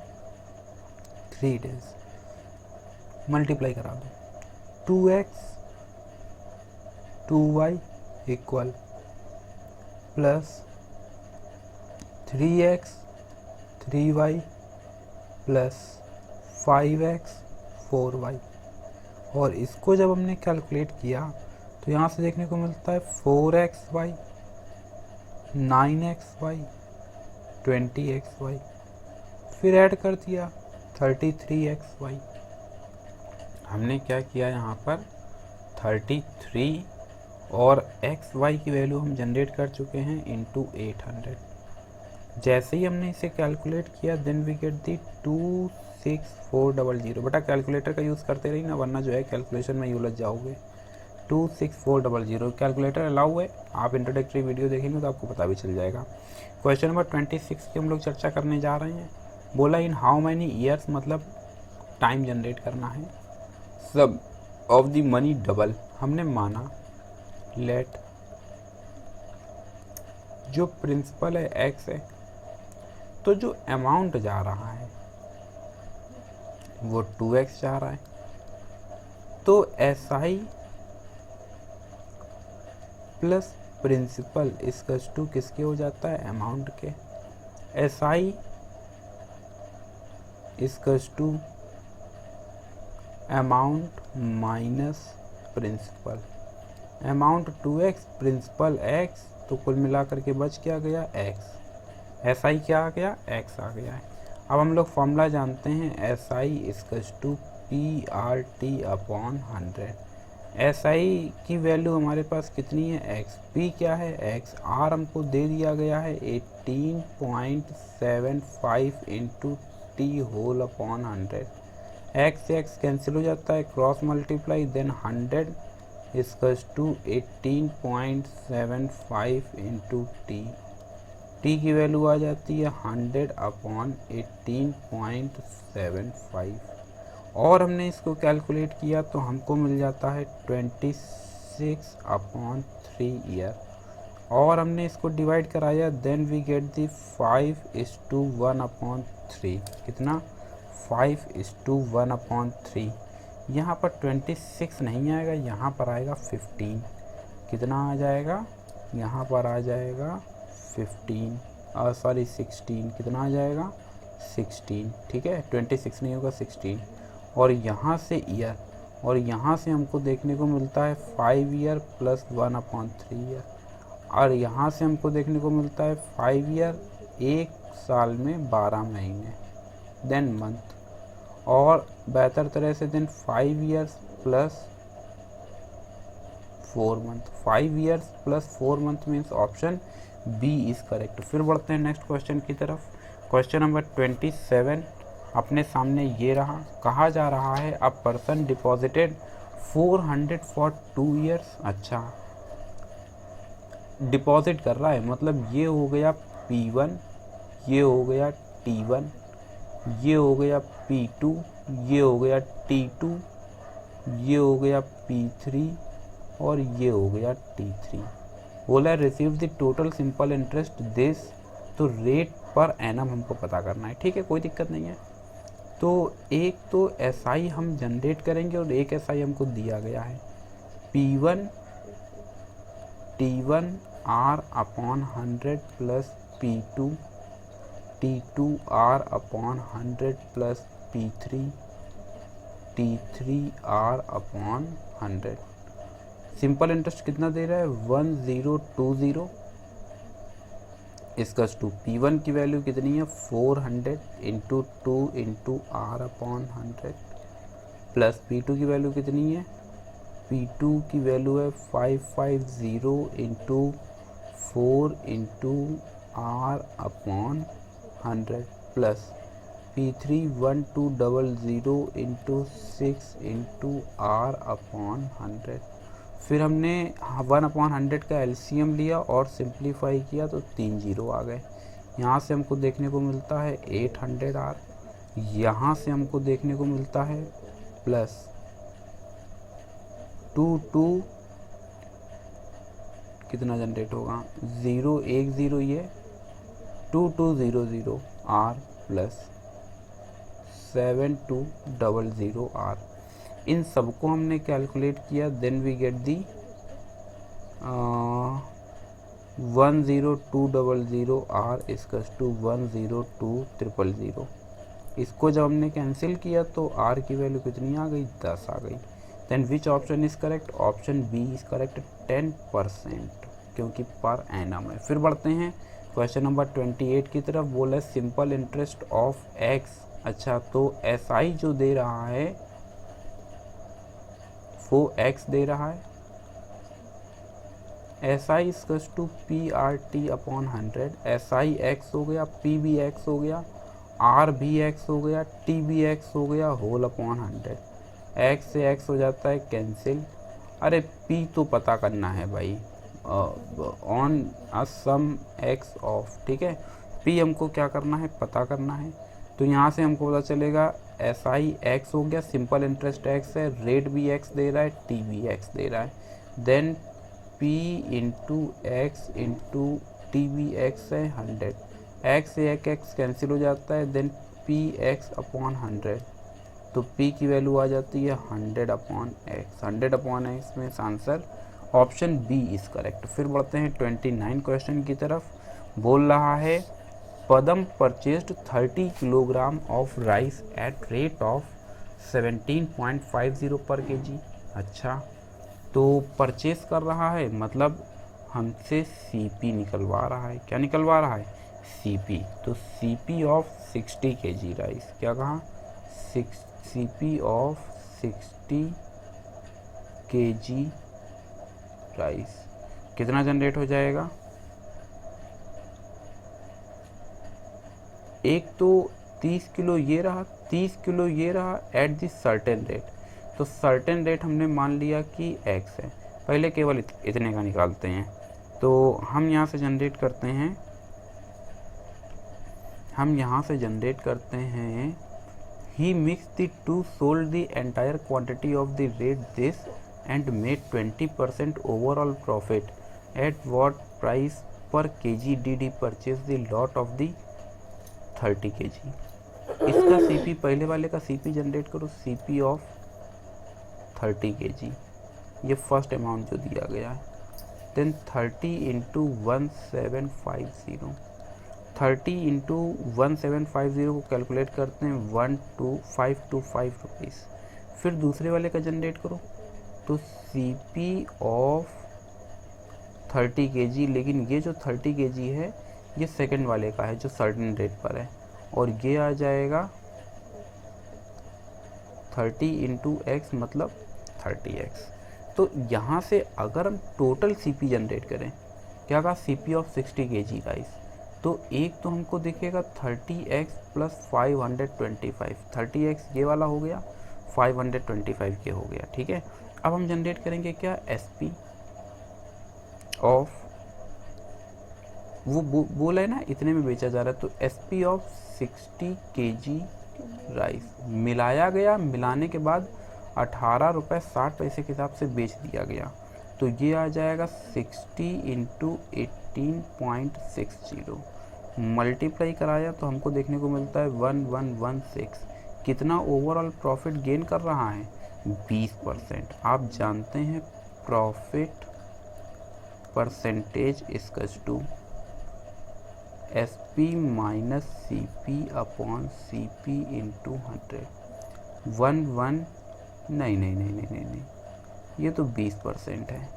3 days। Multiply करा दो, 2x 2y equal plus 3x 3y plus 5x 4y। और इसको जब हमने कैलकुलेट किया तो यहाँ से देखने को मिलता है 4xy 9xy 20xy, फिर ऐड कर दिया 33xy। हमने क्या किया यहाँ पर 33 और xy की वैल्यू हम जनरेट कर चुके हैं इंटू 800। जैसे ही हमने इसे कैलकुलेट किया देन वी गेट दी 26400। बेटा कैलकुलेटर का यूज़ करते रही ना, वरना जो है कैलकुलेशन में उलझ जाओगे। 26400 कैलकुलेटर अलाउ है, आप इंट्रोडक्टरी वीडियो देखेंगे तो आपको पता भी चल जाएगा। क्वेश्चन नंबर 26 की हम लोग चर्चा करने जा रहे हैं। बोला इन हाउ मैनी ईयर्स, मतलब टाइम जनरेट करना है। सब ऑफ द मनी डबल, हमने माना लेट जो प्रिंसिपल है एक्स है, तो जो अमाउंट जा रहा है वो 2x जा रहा है। तो SI plus principal is equals to किसके हो जाता है, अमाउंट के। SI is equals to amount minus principal. Amount 2x, principal x, तो कुल मिलाकर के बच क्या गया x। SI क्या आ गया, x आ गया है। अब हम लोग फॉर्मूला जानते हैं SI is equals to PRT upon 100। SI की वैल्यू हमारे पास कितनी है x, P क्या है x, R हमको दे दिया गया है 18.75 into T whole upon 100। x से x कैंसिल हो जाता है, cross multiply, then 100 is equals to 18.75 into T। T की वैल्यू आ जाती है 100 अपॉन 18.75 और हमने इसको कैलकुलेट किया तो हमको मिल जाता है 26 अपॉन 3 ईयर। और हमने इसको डिवाइड कराया, then we get the 5:1 upon 3। कितना, 5:1 अपॉन 3। यहाँ पर 26 नहीं आएगा, यहाँ पर आएगा 15। कितना आ जाएगा, यहाँ पर आ जाएगा 16। कितना आ जाएगा 16, ठीक है। 26 नहीं होगा 16। और यहाँ से ईयर, और यहाँ से हमको देखने को मिलता है 5 ईयर प्लस 1 अपॉन 3 ईयर। और यहाँ से हमको देखने को मिलता है 5 ईयर, 1 साल में 12 महीने, देन मंथ। और बेहतर तरह से then 5 years plus 4 month. 5 years plus 4 month means option B is correct. फिर बढ़ते हैं नेक्स्ट क्वेश्चन की तरफ। क्वेश्चन नंबर 27 अपने सामने ये रहा। कहा जा रहा है a person deposited 400 for 2 years. अच्छा, डिपॉजिट कर रहा है, मतलब ये हो गया P1, ये हो गया T1, ये हो गया P2, ये हो गया T2, ये हो गया P3 और ये हो गया T3। बोला receive the total simple interest this, तो रेट पर एनम हमको पता करना है, ठीक है, कोई दिक्कत नहीं है। तो एक तो SI हम जनरेट करेंगे और एक SI हमको दिया गया है P1 T1 R upon 100 plus P2 T2 R upon 100 plus P3 T3 R upon 100। Simple interest कितना दे रहा है 1020। इसका टू P1 की वैल्यू कितनी है 400 into 2 into R upon 100 plus P2 की वैल्यू कितनी है, P2 की वैल्यू है 550 into 4 into R upon 100 plus P3 1200 into 6 into R upon 100। फिर हमने 1 अपॉन 100 का LCM लिया और सिंप्लीफाई किया तो 3 जीरो आ गए। यहाँ से हमको देखने को मिलता है 800R, यहाँ से हमको देखने को मिलता है प्लस 2 कितना जनरेट होगा, 0 1 0 ये 2 2 0 0 R प्लस 7 2 0 0 R। इन सबको हमने कैलकुलेट किया, then we get the 1 0 2 0 0 R equals to 1 0 2 0 0 0। इसको जब हमने कैंसिल किया तो R की वैल्यू कितनी आ गई, 10 आ गई। Then which option is correct, option B is correct, 10%, क्योंकि पर एनम है। फिर बढ़ते हैं क्वेश्चन नंबर 28 की तरफ। बोला है सिंपल इंटरेस्ट ऑफ एक्स। अच्छा, तो SI जो दे रहा है वो x दे रहा है, SI equals to PRT upon 100। SI x हो गया, P भी x हो गया, R भी x हो गया, T भी x हो गया, होल अपॉन 100। x से x हो जाता है कैंसिल। अरे P तो पता करना है भाई, on a sum x of, ठीक है। P हमको क्या करना है, पता करना है। तो यहाँ से हमको पता चलेगा SI x हो गया, सिंपल इंटरेस्ट x है, रेट भी x दे रहा है, T भी x दे रहा है। Then P into X into T भी x है 100, x से x कैंसिल हो जाता है, देन PX अपॉन 100। तो P की वैल्यू आ जाती है 100 अपॉन x। 100 अपॉन x में answer option B is correct. फिर बढ़ते हैं 29 क्वेश्चन की तरफ। बोल रहा है Padam purchased 30 kilogram of rice at rate of 17.50 per kg। अच्छा, तो परचेस कर रहा है मतलब हमसे CP निकलवा रहा है। क्या निकलवा रहा है, CP। तो CP ऑफ 60 kg राइस, क्या कहा, CP ऑफ 60 kg राइस कितना जनरेट हो जाएगा। एक तो 30 किलो ये रहा, 30 किलो ये रहा एट दी सर्टेन रेट। तो सर्टेन रेट हमने मान लिया कि x है। पहले केवल इतने का निकालते हैं। तो हम यहाँ से जनरेट करते हैं, he mix the two sold the entire quantity of the rate this and made 20% overall profit at what price per kg did he purchase the lot of the 30 kg। इसका CP, पहले वाले का CP generate करो, CP ऑफ 30 kg, ये first amount जो दिया गया है। देन 30 इंटू 1750, 30 इंटू 1750 को कैलकुलेट करते हैं 12525 रुपीज़। फिर दूसरे वाले का जनरेट करो, तो CP ऑफ 30 kg, लेकिन ये जो 30 kg है ये सेकंड वाले का है जो सर्टेन रेट पर है, और ये आ जाएगा 30 इंटू एक्स मतलब 30x। तो यहाँ से अगर हम टोटल CP जनरेट करें, क्या कहा, CP ऑफ 60 kg राइस, तो एक तो हमको दिखेगा 30x प्लस 525, 30x ये वाला हो गया, 525 ये हो गया, ठीक है। अब हम जनरेट करेंगे क्या, SP ऑफ, वो बोला है ना इतने में बेचा जा रहा है, तो SP ऑफ 60 kg राइस मिलाया गया, मिलाने के बाद 18 रुपये 60 पैसे के हिसाब से बेच दिया गया। तो ये आ जाएगा 60 इंटू 18.60, मल्टीप्लाई कराया तो हमको देखने को मिलता है 1116। कितना ओवरऑल प्रॉफिट गेन कर रहा है, 20%। आप जानते हैं profit percentage equals to SP minus CP upon CP into 100। 11 नहीं, ये तो 20% है।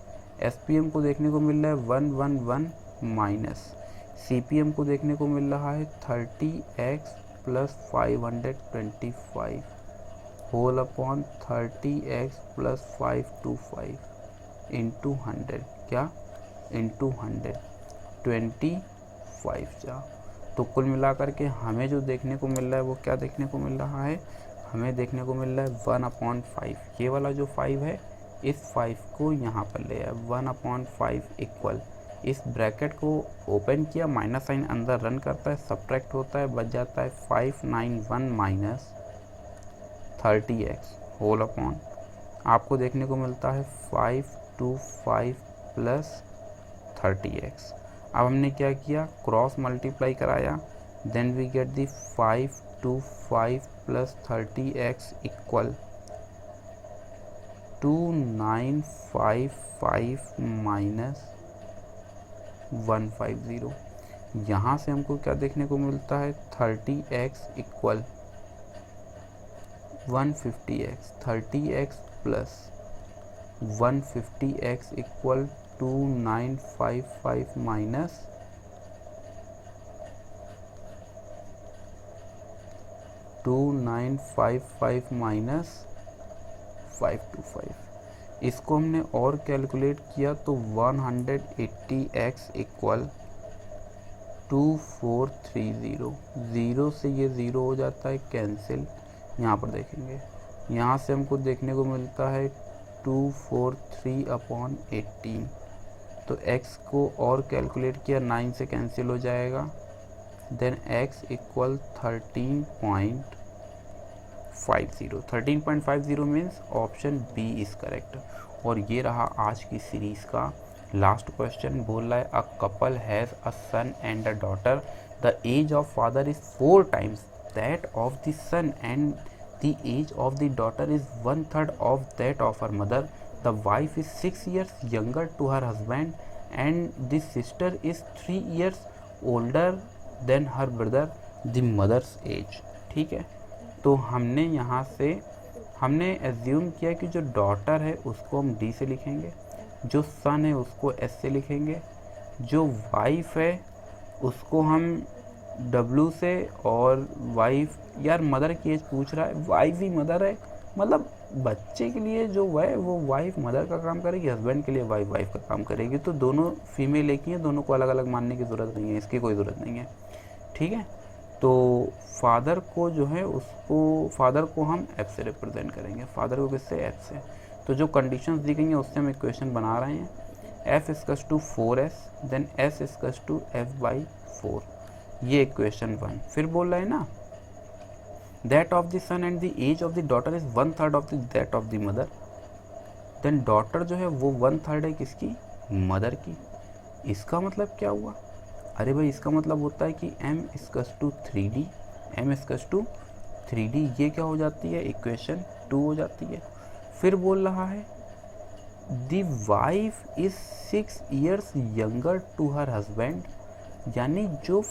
SPM को देखने को मिल रहा है 111 माइनस CPM को देखने को मिल रहा है 30x plus 525 whole upon 30x plus 525 into 100, क्या, इंटू 100, 25 जा। तो कुल मिलाकर के हमें जो देखने को मिल रहा है वो क्या देखने को मिल रहा है, हमें देखने को मिल रहा है 1/5। ये वाला जो 5 है, इस 5 को यहाँ पर ले आया, 1/5 इक्वल, इस ब्रैकेट को ओपन किया, माइनस साइन अंदर रन करता है, सब्ट्रैक्ट होता है, बच जाता है 591 माइनस 30x होल अपॉन आपको देखने को मिलता है 5 to 5 प्लस 30x। अब हमने क्या किया, क्रॉस मल्टीप्लाई कराया, then we get the 5 to 5 plus 30x equal 2955 minus 150। यहाँ से हमको क्या देखने को मिलता है, 30x equal 150x, 30x plus 150x equal 2955 minus 525। इसको हमने और कैलकुलेट किया तो 180x इक्वल 2430। ज़ीरो से ये ज़ीरो हो जाता है कैंसिल। यहाँ पर देखेंगे, यहाँ से हमको देखने को मिलता है 243/18। तो x को और कैलकुलेट किया, 9 से कैंसिल हो जाएगा, then x equal 13.50 means option B is correct. और ये रहा आज की सीरीज़ का लास्ट क्वेश्चन। बोल रहा है a couple has a son and a daughter, the age of father is 4 times that of the son and the age of the daughter is 1/3 of that of her mother. The wife is 6 years younger to her husband and the sister is 3 years older than her brother, the mother's age. ठीक है, तो हमने यहाँ से हमने assume किया कि जो डॉटर है उसको हम डी से लिखेंगे, जो सन है उसको एस से लिखेंगे, जो वाइफ है उसको हम डब्ल्यू से, और वाइफ, यार मदर की एज पूछ रहा है, वाइफ ही मदर है, मतलब बच्चे के लिए जो है वो वाइफ मदर का काम करेगी, हस्बैंड के लिए वाइफ वाइफ का काम करेगी। तो दोनों फीमेल एक ही हैं, दोनों को अलग अलग मानने की ज़रूरत नहीं है, इसकी कोई ज़रूरत नहीं है। ठीक है, तो फादर को जो है उसको, फादर को हम एफ से रिप्रेजेंट करेंगे, फादर को किससे, एफ से। तो जो कंडीशंस दी गई हैं उससे हम इक्वेशन बना रहे हैं। F is to 4s, then S is to f/4, ये इक्वेशन 1। फिर बोल रहा है ना that of the son and the age of the daughter is 1/3 of the that of the mother. Then daughter जो है वो 1/3 है किसकी, मदर की। इसका मतलब क्या हुआ, अरे भाई इसका मतलब होता है कि m is to 3d, m is to 3d, ये क्या हो जाती है, इक्वेशन 2 हो जाती है। फिर बोल रहा है the wife is 6 years younger to her husband, यानी जो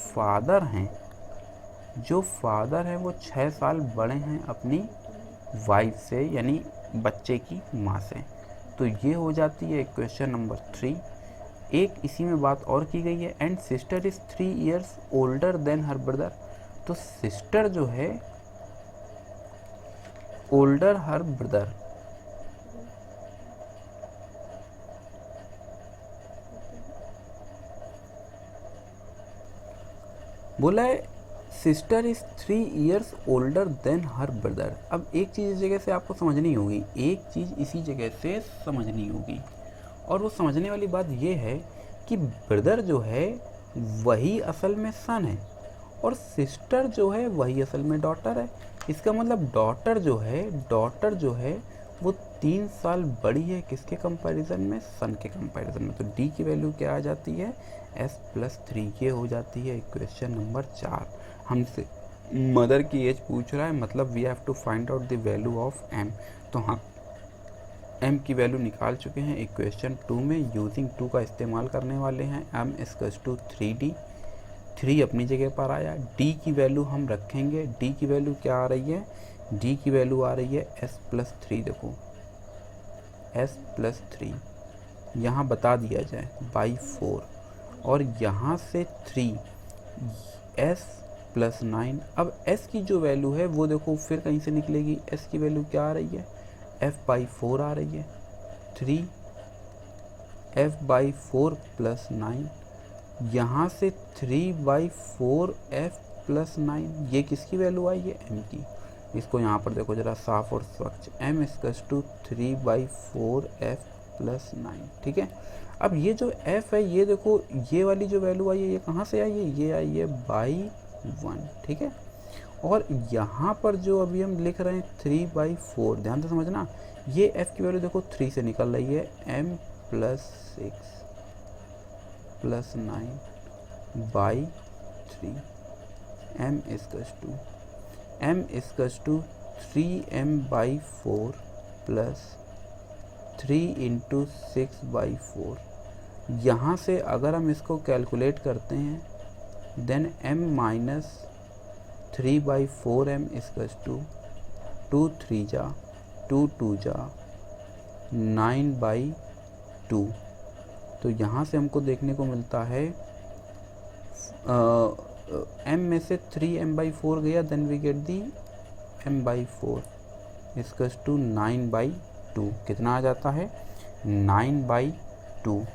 फादर हैं वो 6 साल बड़े हैं अपनी वाइफ से, यानी बच्चे की माँ से। तो ये हो जाती है इक्वेशन नंबर 3। एक इसी में बात और की गई है, and sister is 3 years older than her brother. तो सिस्टर जो है ओल्डर हर ब्रदर, बोला है sister is 3 years older than her brother. अब एक चीज़ इस जगह से आपको समझनी होगी, एक चीज़ इसी जगह से समझनी होगी, और वो समझने वाली बात ये है कि ब्रदर जो है वही असल में सन है, और सिस्टर जो है वही असल में डॉटर है। इसका मतलब डॉटर जो है वो 3 साल बड़ी है किसके कंपैरिजन में, सन के कंपैरिजन में। तो डी की वैल्यू क्या आ जाती है, s+3, ये हो जाती है इक्वेशन नंबर 4। हमसे मदर की एज पूछ रहा है, मतलब we have to find out the value of m। तो हाँ, m की वैल्यू निकाल चुके हैं इक्वेशन 2 में, यूजिंग 2 का इस्तेमाल करने वाले हैं। m इज़ टू 3d, 3 अपनी जगह पर आया। d की वैल्यू हम रखेंगे, d की वैल्यू क्या आ रही है, d की वैल्यू आ रही है s+3। देखो s+3 यहाँ बता दिया जाए बाई 4, और यहाँ से 3 s+9। अब s की जो वैल्यू है वो देखो फिर कहीं से निकलेगी, s की वैल्यू क्या आ रही है, f/4 आ रही है। 3 f/4 + 9, यहाँ से 3/4 f+9, ये किसकी वैल्यू आई है, m की। इसको यहाँ पर देखो जरा साफ और स्वच्छ, m इज़ टू 3/4 f+9। ठीक है, अब ये जो f है, ये देखो ये वाली जो वैल्यू आई है ये कहाँ से आई है, ये आई है बाई 1। ठीक है, और यहाँ पर जो अभी हम लिख रहे हैं 3/4, ध्यान से समझना, ये f की वैल्यू देखो 3 से निकल रही है, m + 6 + 9/3 m = 3m/4 + 3 × 6/4। यहाँ से अगर हम इसको कैलकुलेट करते हैं, देन m - 3/4m = 2 3 जा 2 2 जा 9/2। तो यहाँ से हमको देखने को मिलता है m में से 3m/4 गया, then we get the m/4 = 9/2। कितना आ जाता है? 9/2।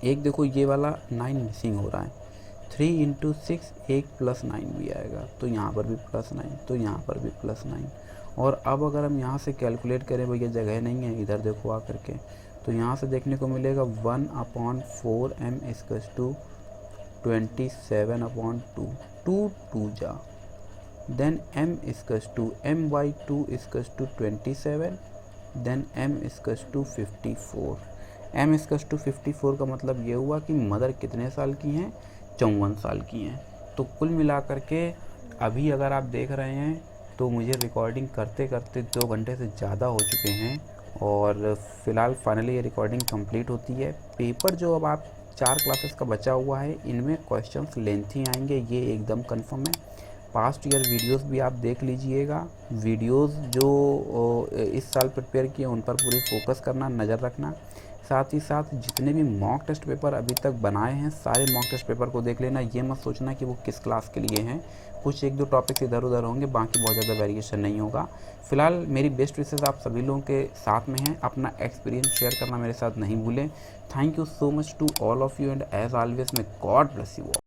एक देखो ये वाला 9 मिसिंग हो रहा है, 3 × 6 1 + 9 भी आएगा, तो यहाँ पर भी +9, तो यहाँ पर भी +9। और अब अगर हम यहाँ से कैलकुलेट करें, भैया जगह नहीं है इधर देखो आ करके, तो यहाँ से देखने को मिलेगा 1/4m = 27/2, 2 2 जा, then m = m/2 = 27, then m = 54। m = 54 का मतलब ये हुआ कि मदर कितने साल की हैं? 54 साल की हैं। तो कुल मिलाकर के अभी अगर आप देख रहे हैं तो मुझे रिकॉर्डिंग करते करते 2 घंटे से ज़्यादा हो चुके हैं, और फ़िलहाल फाइनली ये रिकॉर्डिंग कंप्लीट होती है। पेपर जो अब आप 4 क्लासेस का बचा हुआ है, इनमें क्वेश्चंस लेंथी आएंगे, ये एकदम कंफर्म है। पास्ट ईयर वीडियोस भी आप देख लीजिएगा। वीडियोस जो इस साल प्रिपेयर किए उन पर पूरी फोकस करना, नज़र रखना। साथ ही साथ जितने भी मॉक टेस्ट पेपर अभी तक बनाए हैं, सारे मॉक टेस्ट पेपर को देख लेना। ये मत सोचना कि वो किस क्लास के लिए हैं, कुछ 1-2 टॉपिक्स इधर उधर होंगे, बाकी बहुत ज़्यादा वेरिएशन नहीं होगा। फिलहाल मेरी बेस्ट विशेस आप सभी लोगों के साथ में हैं। अपना एक्सपीरियंस शेयर करना मेरे साथ नहीं भूलें। Thank you so much to all of you, and as always may God bless you all.